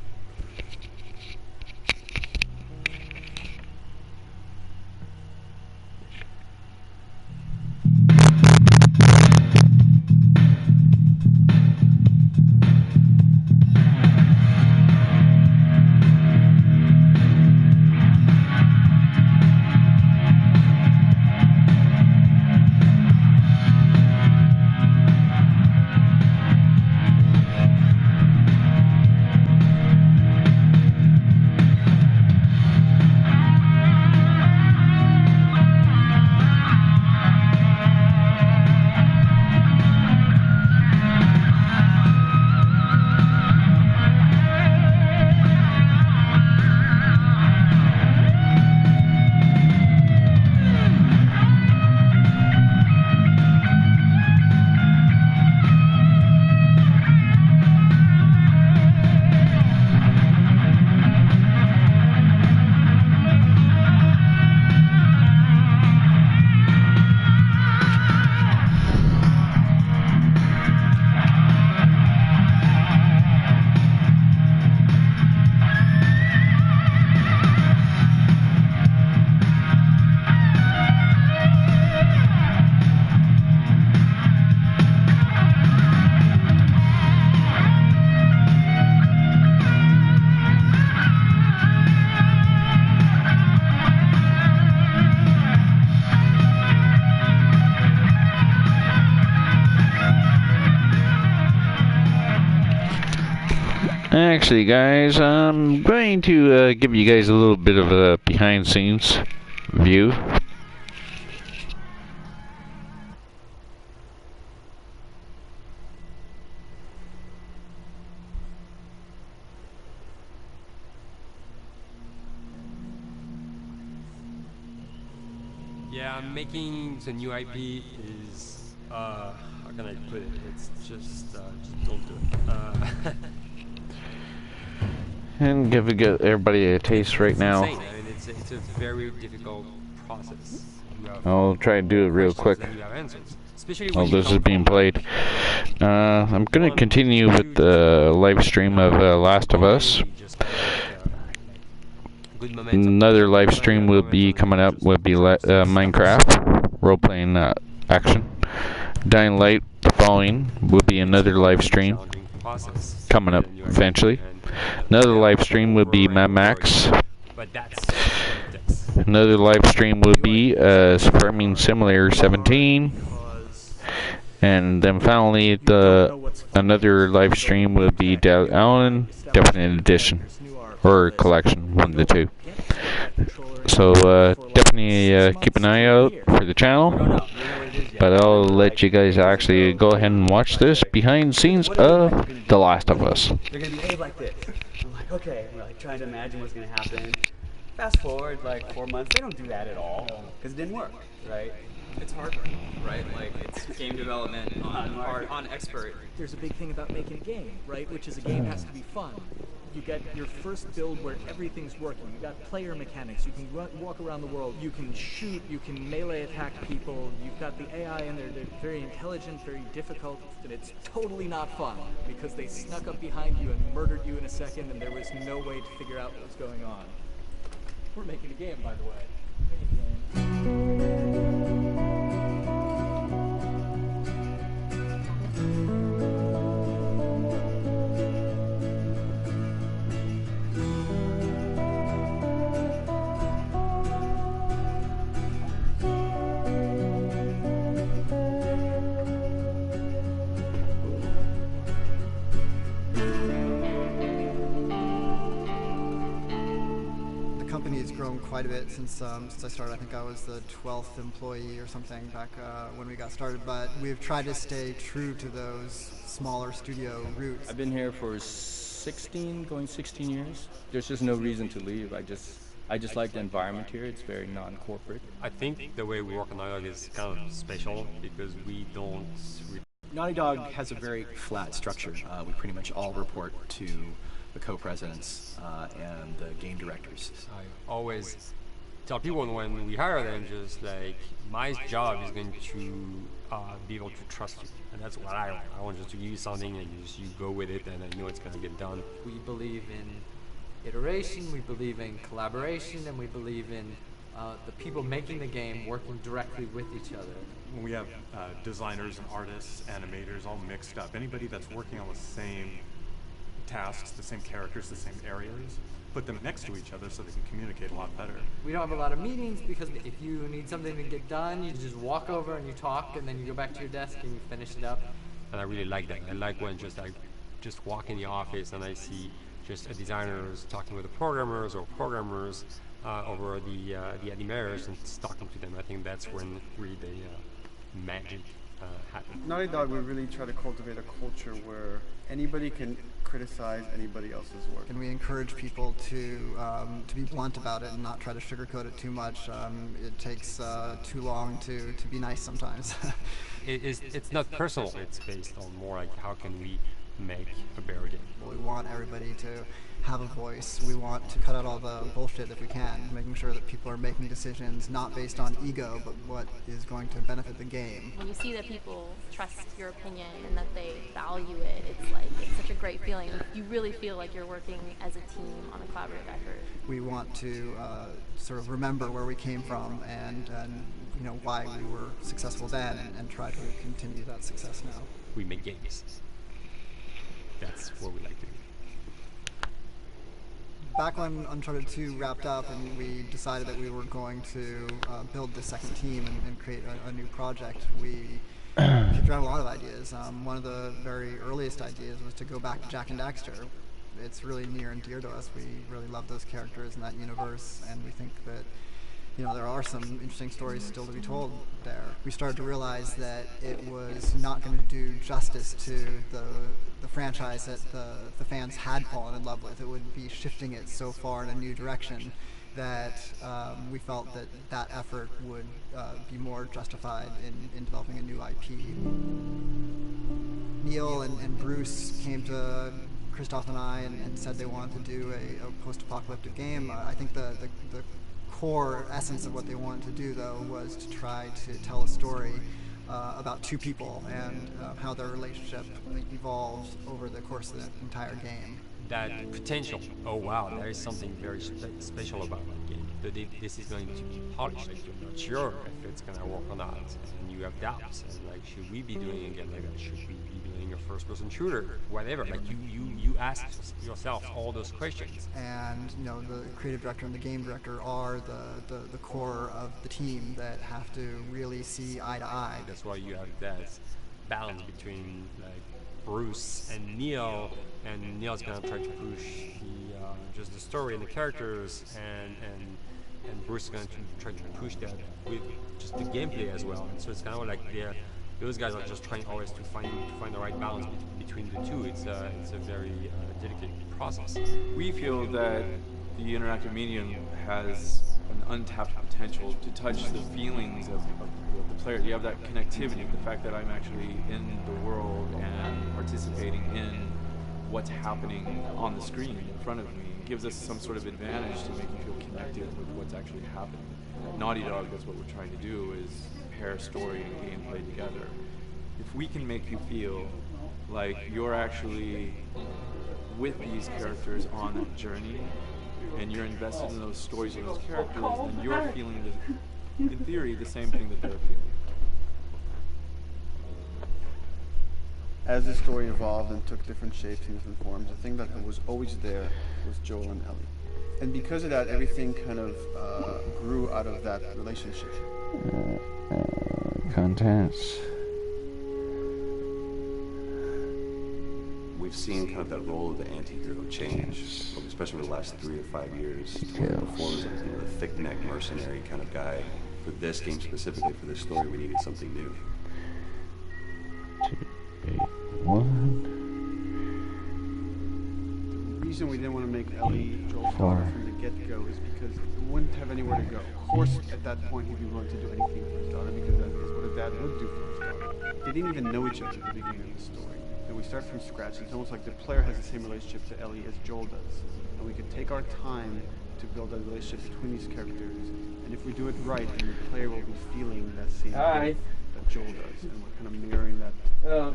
Actually, guys, I'm going to give you guys a little bit of a behind-the-scenes view. Yeah, I'm making the new IP is, how can I put it? It's just don't do it. And give everybody a taste right now. Insane. I mean, it's a very difficult process. I'll try to do it real quick. Especially while when you this come is being from, played. I'm going to continue with the live stream of Last of Us. good momentum. Another live stream will be coming up, will be Minecraft, role-playing action. Dying Light, the following, will be another live stream coming up eventually. Another live stream will be Mad Max. Another live stream will be Farming Simulator 17. And then finally, another live stream will be Dead Island Definite Edition, or Collection, one of the two. So definitely keep an eye out for the channel. But I'll let you guys actually go ahead and watch this behind the scenes of The Last of Us. They're gonna behave like this. I'm like, okay, we're like trying to imagine what's gonna happen. Fast forward like 4 months, they don't do that at all because it didn't work, right? It's hardware, right? Like it's game development on expert. There's a big thing about making a game, right? Which is a game has to be fun. You get your first build where everything's working. You got player mechanics. You can walk around the world. You can shoot. You can melee attack people. You've got the AI in there. They're very intelligent, very difficult, and it's totally not fun because they snuck up behind you and murdered you in a second, and there was no way to figure out what was going on. We're making a game, by the way. It's grown quite a bit since I started. I think I was the 12th employee or something back when we got started, but we've tried to stay true to those smaller studio roots. I've been here for 16 years. There's just no reason to leave. I just like the environment here. It's very non-corporate. I think the way we work on Naughty Dog is kind of special because we don't... Naughty Dog has a very flat structure. We pretty much all report to the co-presidents and the game directors. I always tell people when we hire them, just like, my job is going to be able to trust you. And that's what I want. I want just to give you something and you go with it and I know it's going to get done. We believe in iteration, we believe in collaboration, and we believe in the people making the game working directly with each other. When we have designers and artists, animators all mixed up, anybody that's working on the same tasks, the same characters, the same areas, put them next to each other so they can communicate a lot better. We don't have a lot of meetings because if you need something to get done, you just walk over and you talk and then you go back to your desk and you finish it up. And I really like that. I like when I just walk in the office and I see just a designers talking with the programmers or programmers over the animators and talking to them. I think that's when really the magic happens. Naughty Dog, we really try to cultivate a culture where anybody can criticize anybody else's work. And we encourage people to be blunt about it and not try to sugarcoat it too much. It takes too long to be nice sometimes. It's not personal. It's based on more like how can we make a better game. We want everybody to have a voice. We want to cut out all the bullshit if we can, making sure that people are making decisions not based on ego, but what is going to benefit the game. When you see that people trust your opinion and that they value it, it's such a great feeling. You really feel like you're working as a team on a collaborative effort. We want to sort of remember where we came from and you know why we were successful then, and try to continue that success now. We make games. That's what we like to do. Back when Uncharted 2 wrapped up and we decided that we were going to build the second team and create a new project, we kicked around a lot of ideas. One of the very earliest ideas was to go back to Jak and Daxter. It's really near and dear to us. We really love those characters in that universe, and we think that there are some interesting stories still to be told there. We started to realize that it was not going to do justice to the franchise that the fans had fallen in love with. It would be shifting it so far in a new direction that we felt that effort would be more justified in developing a new IP. Neil and Bruce came to Christoph and I and said they wanted to do a post-apocalyptic game. I think the core essence of what they wanted to do, though, was to try to tell a story about two people and how their relationship evolves over the course of the entire game. That potential. Oh wow, there is something very special about that game. This is going to be polished. Like, you're not sure if it's gonna work or not, and you have doubts. And like, should we be doing a game like that? Should we be doing a first-person shooter? Whatever. Like, you ask yourself all those questions. And you know, the creative director and the game director are the core of the team that have to really see eye to eye. That's why you have that balance between like Bruce and Neil, and Neil's gonna try to push just the story and the characters, and Bruce is gonna try to push that with just the gameplay as well. And so it's kind of like those guys are just trying always to find the right balance between the two. It's a very dedicated process. We feel that the interactive medium has an untapped potential to touch the feelings of the player. You have that connectivity, the fact that I'm actually in the world and participating in what's happening on the screen in front of me. It gives us some sort of advantage to make you feel connected with what's actually happening. At Naughty Dog, that's what we're trying to do, is pair story and gameplay together. If we can make you feel like you're actually with these characters on that journey, and you're invested in those stories and those characters, then you're feeling, in theory, the same thing that they're feeling. As the story evolved and took different shapes and different forms, the thing that was always there was Joel and Ellie. And because of that, everything kind of grew out of that relationship. Contents. We've seen kind of that role of the anti-hero change, especially over the last 3 or 5 years. Before it was like, the thick-neck mercenary kind of guy. For this game specifically, for this story, we needed something new. 2, 8, 1. The reason we didn't want to make Ellie Joel's daughter from the get-go is because he wouldn't have anywhere to go. Of course, at that point, he'd be willing to do anything for his daughter because that is what a dad would do for his daughter. They didn't even know each other at the beginning of the story. And we start from scratch. It's almost like the player has the same relationship to Ellie as Joel does. And we could take our time to build a relationship between these characters. And if we do it right, then the player will be feeling that same thing that Joel does. And we're kind of mirroring that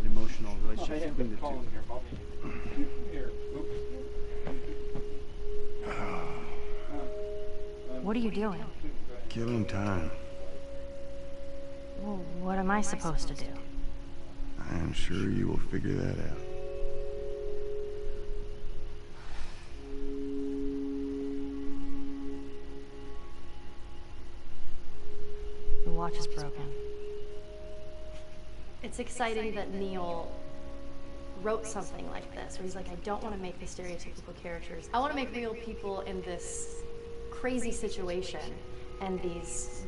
emotional relationship between the two. What are you doing? Killing time. Well, what am I supposed to do? I am sure you will figure that out. The watch is broken. It's exciting that Neil wrote something like this, where he's like, I don't want to make the stereotypical characters. I want to make real people in this crazy situation and these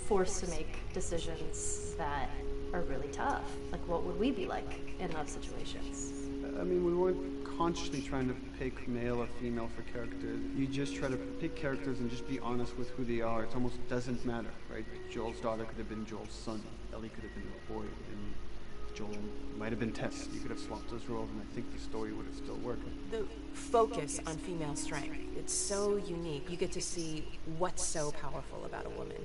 forced to make decisions that are really tough. Like, what would we be like in those situations? I mean, we weren't consciously trying to pick male or female for characters. You just try to pick characters and just be honest with who they are. It almost doesn't matter, right? Joel's daughter could have been Joel's son. Ellie could have been a boy, and Joel might have been Tess. You could have swapped those roles, and I think the story would have still worked. The focus on female strength, it's so unique. You get to see what's so powerful about a woman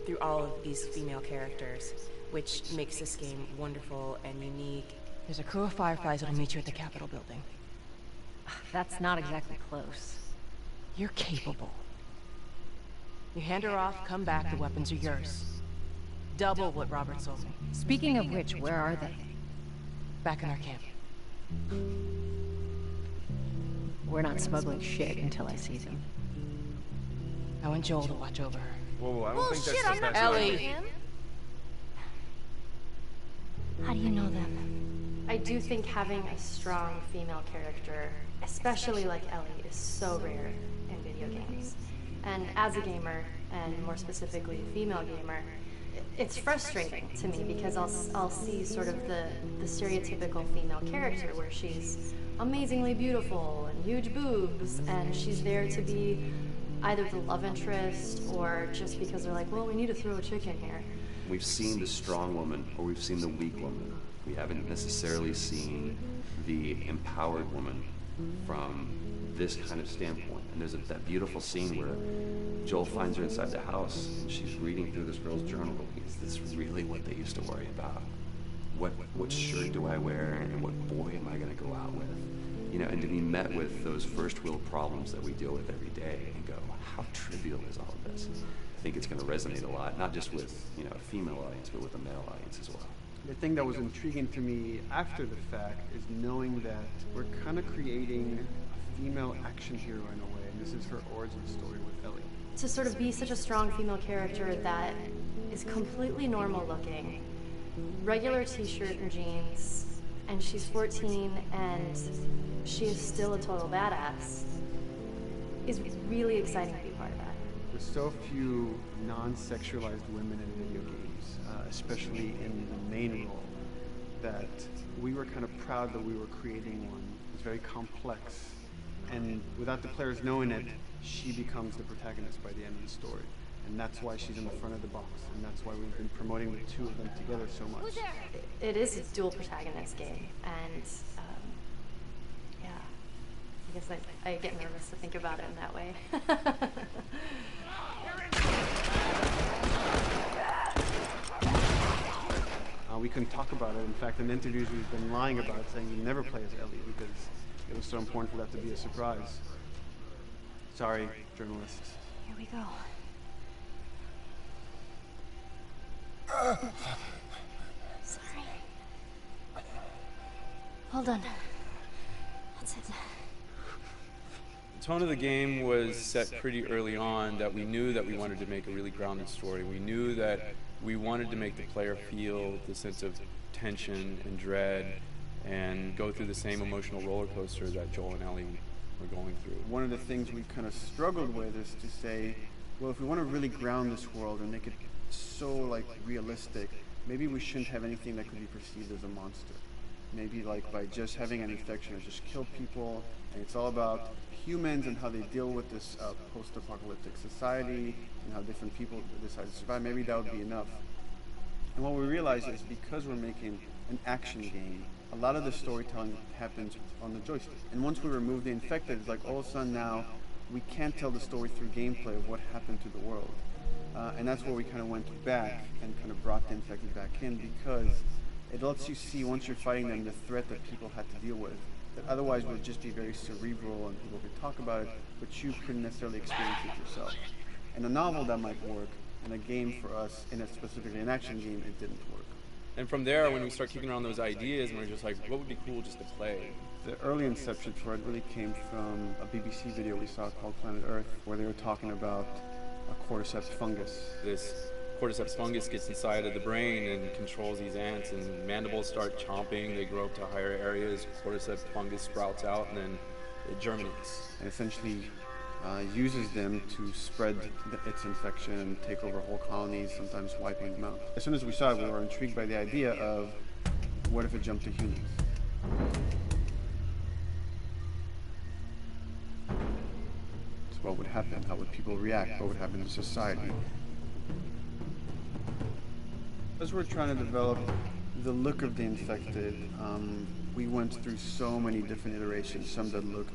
through all of these female characters, which makes this game wonderful and unique. There's a crew of Fireflies that'll meet you at the Capitol building. That's not exactly close. You're capable. You hand her off, come back, the weapons are yours. Double what Robert sold me. Speaking of which, where are they? Back in our camp. We're not smuggling shit until I see them. I want Joel to watch over her. Whoa, I don't think that's I'm not Ellie. How do you know them? I do think having a strong female character, especially like Ellie, is so rare in video games. And as a gamer, and more specifically a female gamer, it's frustrating to me because I'll see sort of the stereotypical female character where she's amazingly beautiful and huge boobs, and she's there to be either the love interest or just because they're like, well, we need to throw a chick in here. We've seen the strong woman, or we've seen the weak woman. We haven't necessarily seen the empowered woman from this kind of standpoint. And there's that beautiful scene where Joel finds her inside the house, and she's reading through this girl's journal. Is this really what they used to worry about? What shirt do I wear, and what boy am I going to go out with? You know, and to be met with those first world problems that we deal with every day and go, how trivial is all of this? I think it's going to resonate a lot, not just with, you know, a female audience, but with a male audience as well. The thing that was intriguing to me after the fact is knowing that we're kind of creating a female action hero in a way, and this is her origin story with Ellie. To sort of be such a strong female character that is completely normal looking, regular t-shirt and jeans, and she's 14 and she is still a total badass, is really exciting to be part of that. There's so few non-sexualized women in video games, especially in the main role, that we were kind of proud that we were creating one. It's very complex, and without the players knowing it, she becomes the protagonist by the end of the story. And that's why she's in the front of the box, and that's why we've been promoting the two of them together so much. It is a dual protagonist game, and yeah, I guess I get nervous to think about it in that way. We couldn't talk about it. In fact, in interviews we've been lying about it, saying you never play as Ellie because it was so important for that to be a surprise. Sorry, journalists. Here we go. Sorry. Hold on. That's it. The tone of the game was set pretty early on that we knew that we wanted to make a really grounded story. We knew that we wanted to make the player feel the sense of tension and dread and go through the same emotional roller coaster that Joel and Ellie were going through. One of the things we kind of struggled with is to say, well, if we want to really ground this world and make it so like realistic, maybe we shouldn't have anything that could be perceived as a monster. Maybe like by just having an infection or just kill people, and it's all about humans and how they deal with this post-apocalyptic society and how different people decide to survive. Maybe that would be enough. And what we realized is because we're making an action game, a lot of the storytelling happens on the joystick. And once we remove the infected, it's like all of a sudden now we can't tell the story through gameplay of what happened to the world. And that's where we kind of went back and kind of brought the infected back in, because it lets you see, once you're fighting them, the threat that people had to deal with. That otherwise would just be very cerebral and people could talk about it, but you couldn't necessarily experience it yourself. In a novel that might work, in a game for us, in a specifically an action game, it didn't work. And from there, when we start kicking around those ideas, and we're just like, what would be cool just to play? The early inception for it really came from a BBC video we saw called Planet Earth, where they were talking about a cordyceps fungus. This cordyceps fungus gets inside of the brain and controls these ants, and mandibles start chomping, they grow up to higher areas, cordyceps fungus sprouts out, and then it germinates. And essentially uses them to spread its infection and take over whole colonies, sometimes wiping them out. As soon as we saw it, we were intrigued by the idea of what if it jumped to humans? So what would happen? How would people react? What would happen to society? As we're trying to develop the look of the infected, we went through so many different iterations, some that looked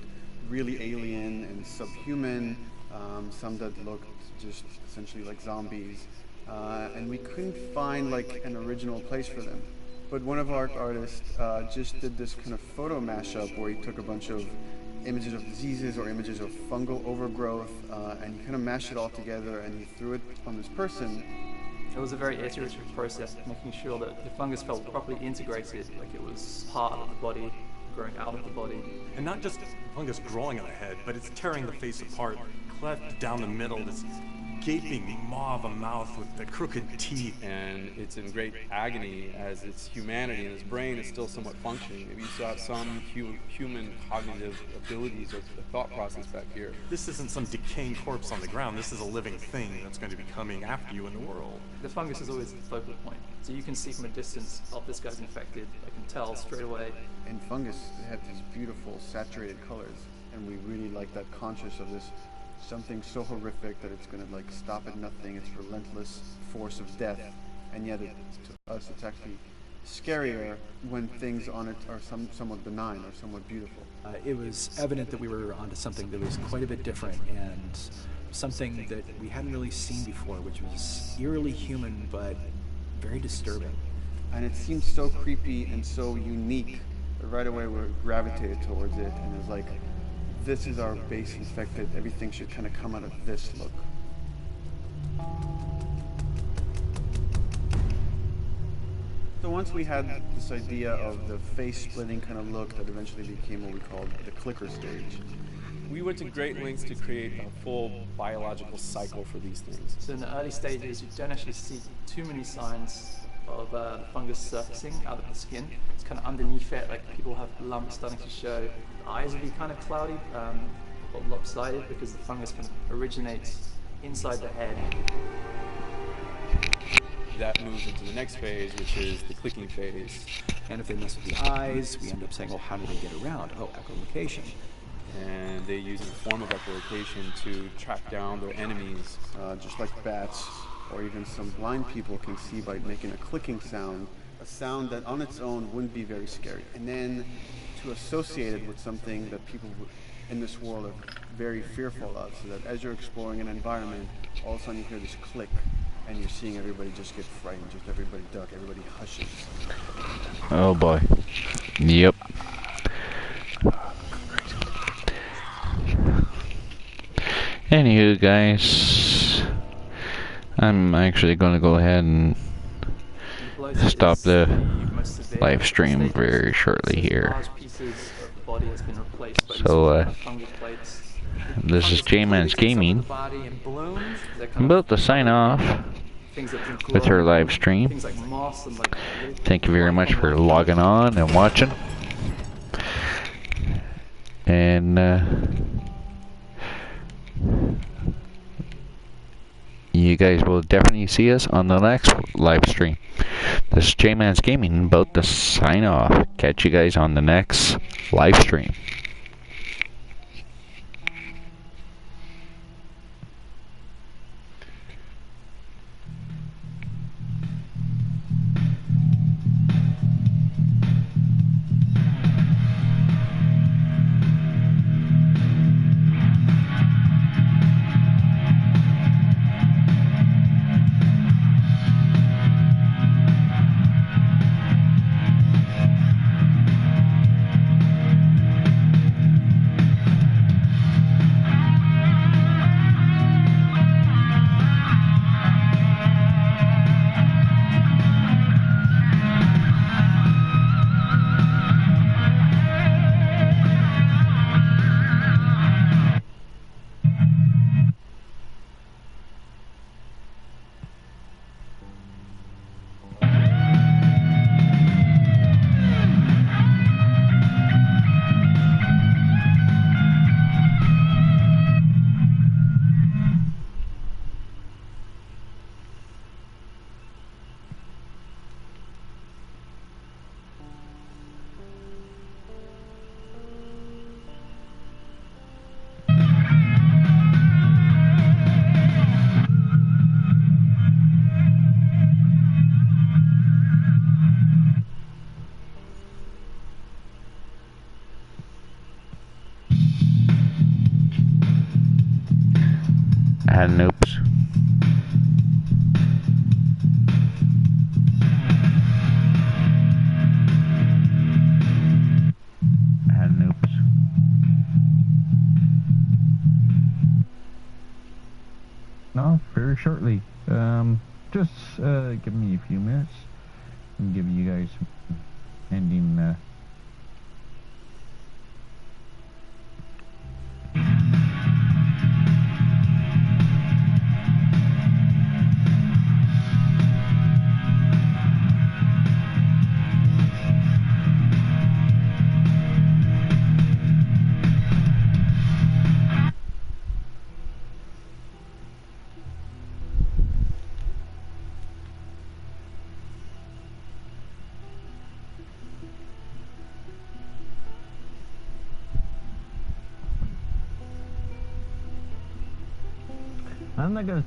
really alien and subhuman, some that looked just essentially like zombies, and we couldn't find like an original place for them. But one of our artists just did this kind of photo mashup where he took a bunch of images of diseases or images of fungal overgrowth, and he kind of mashed it all together and he threw it on this person. It was a very iterative process, making sure that the fungus felt properly integrated, like it was part of the body, growing out of the body. And not just fungus growing on the head, but it's tearing the face apart, cleft down the middle, this gaping maw of a mouth with the crooked teeth. And it's in great agony as its humanity and its brain is still somewhat functioning. Maybe you still have some human cognitive abilities or the thought process back here. This isn't some decaying corpse on the ground. This is a living thing that's going to be coming after you in the world. The fungus is always the focal point. So you can see from a distance, oh, this guy's infected. I can tell straight away. In fungus, they have these beautiful saturated colors, and we really like that conscious of this something so horrific that it's going to like stop at nothing. It's relentless force of death, and yet to us it's actually scarier when things on it are somewhat benign or somewhat beautiful? It was evident that we were onto something that was quite a bit different and something that we hadn't really seen before, which was eerily human but very disturbing. And it seemed so creepy and so unique that right away we gravitated towards it, and it was like, this is our base infected, everything should kind of come out of this look. So once we had this idea of the face-splitting kind of look that eventually became what we called the clicker stage. We went to great lengths to create a full biological cycle for these things. So in the early stages, you don't actually see too many signs of the fungus surfacing out of the skin. It's kind of underneath it, like people have lumps starting to show. The eyes will be kind of cloudy, or lopsided, because the fungus kind of originates inside the head. That moves into the next phase, which is the clicking phase. And if they mess with the eyes, we end up saying, well, how do they get around? Oh, echolocation. And they use a form of echolocation to track down their enemies. Just like bats, or even some blind people can see by making a clicking sound, a sound that on its own wouldn't be very scary. And then to associate it with something that people in this world are very fearful of, so that as you're exploring an environment, all of a sudden you hear this click, and you're seeing everybody just get frightened, just everybody duck, everybody hushes. Oh boy. Yep. Anywho, guys, I'm actually going to go ahead and stop the live stream very shortly here. So, this is Jayman's Gaming. I'm about to sign off with her live stream. Thank you very much for logging on and watching. And you guys will definitely see us on the next live stream. This is Jayman's Gaming, about to sign off. Catch you guys on the next live stream. And oops. And oops. No, very shortly. Just give me a few minutes and give you guys ending I'm not gonna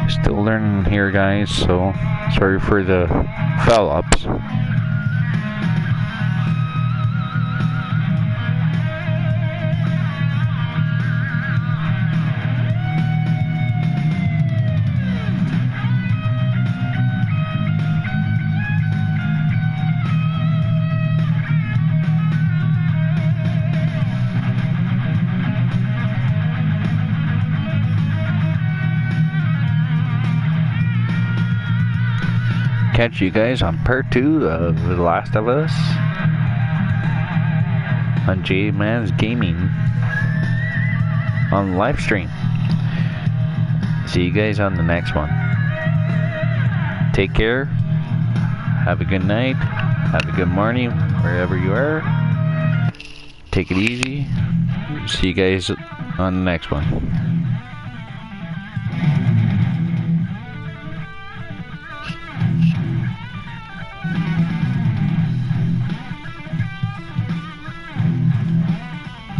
Still learning here, guys, so sorry for the foul ups. Catch you guys on part 2 of The Last of Us on Jayman's Gaming on live stream. See you guys on the next one. Take care. Have a good night. Have a good morning wherever you are. Take it easy. See you guys on the next one.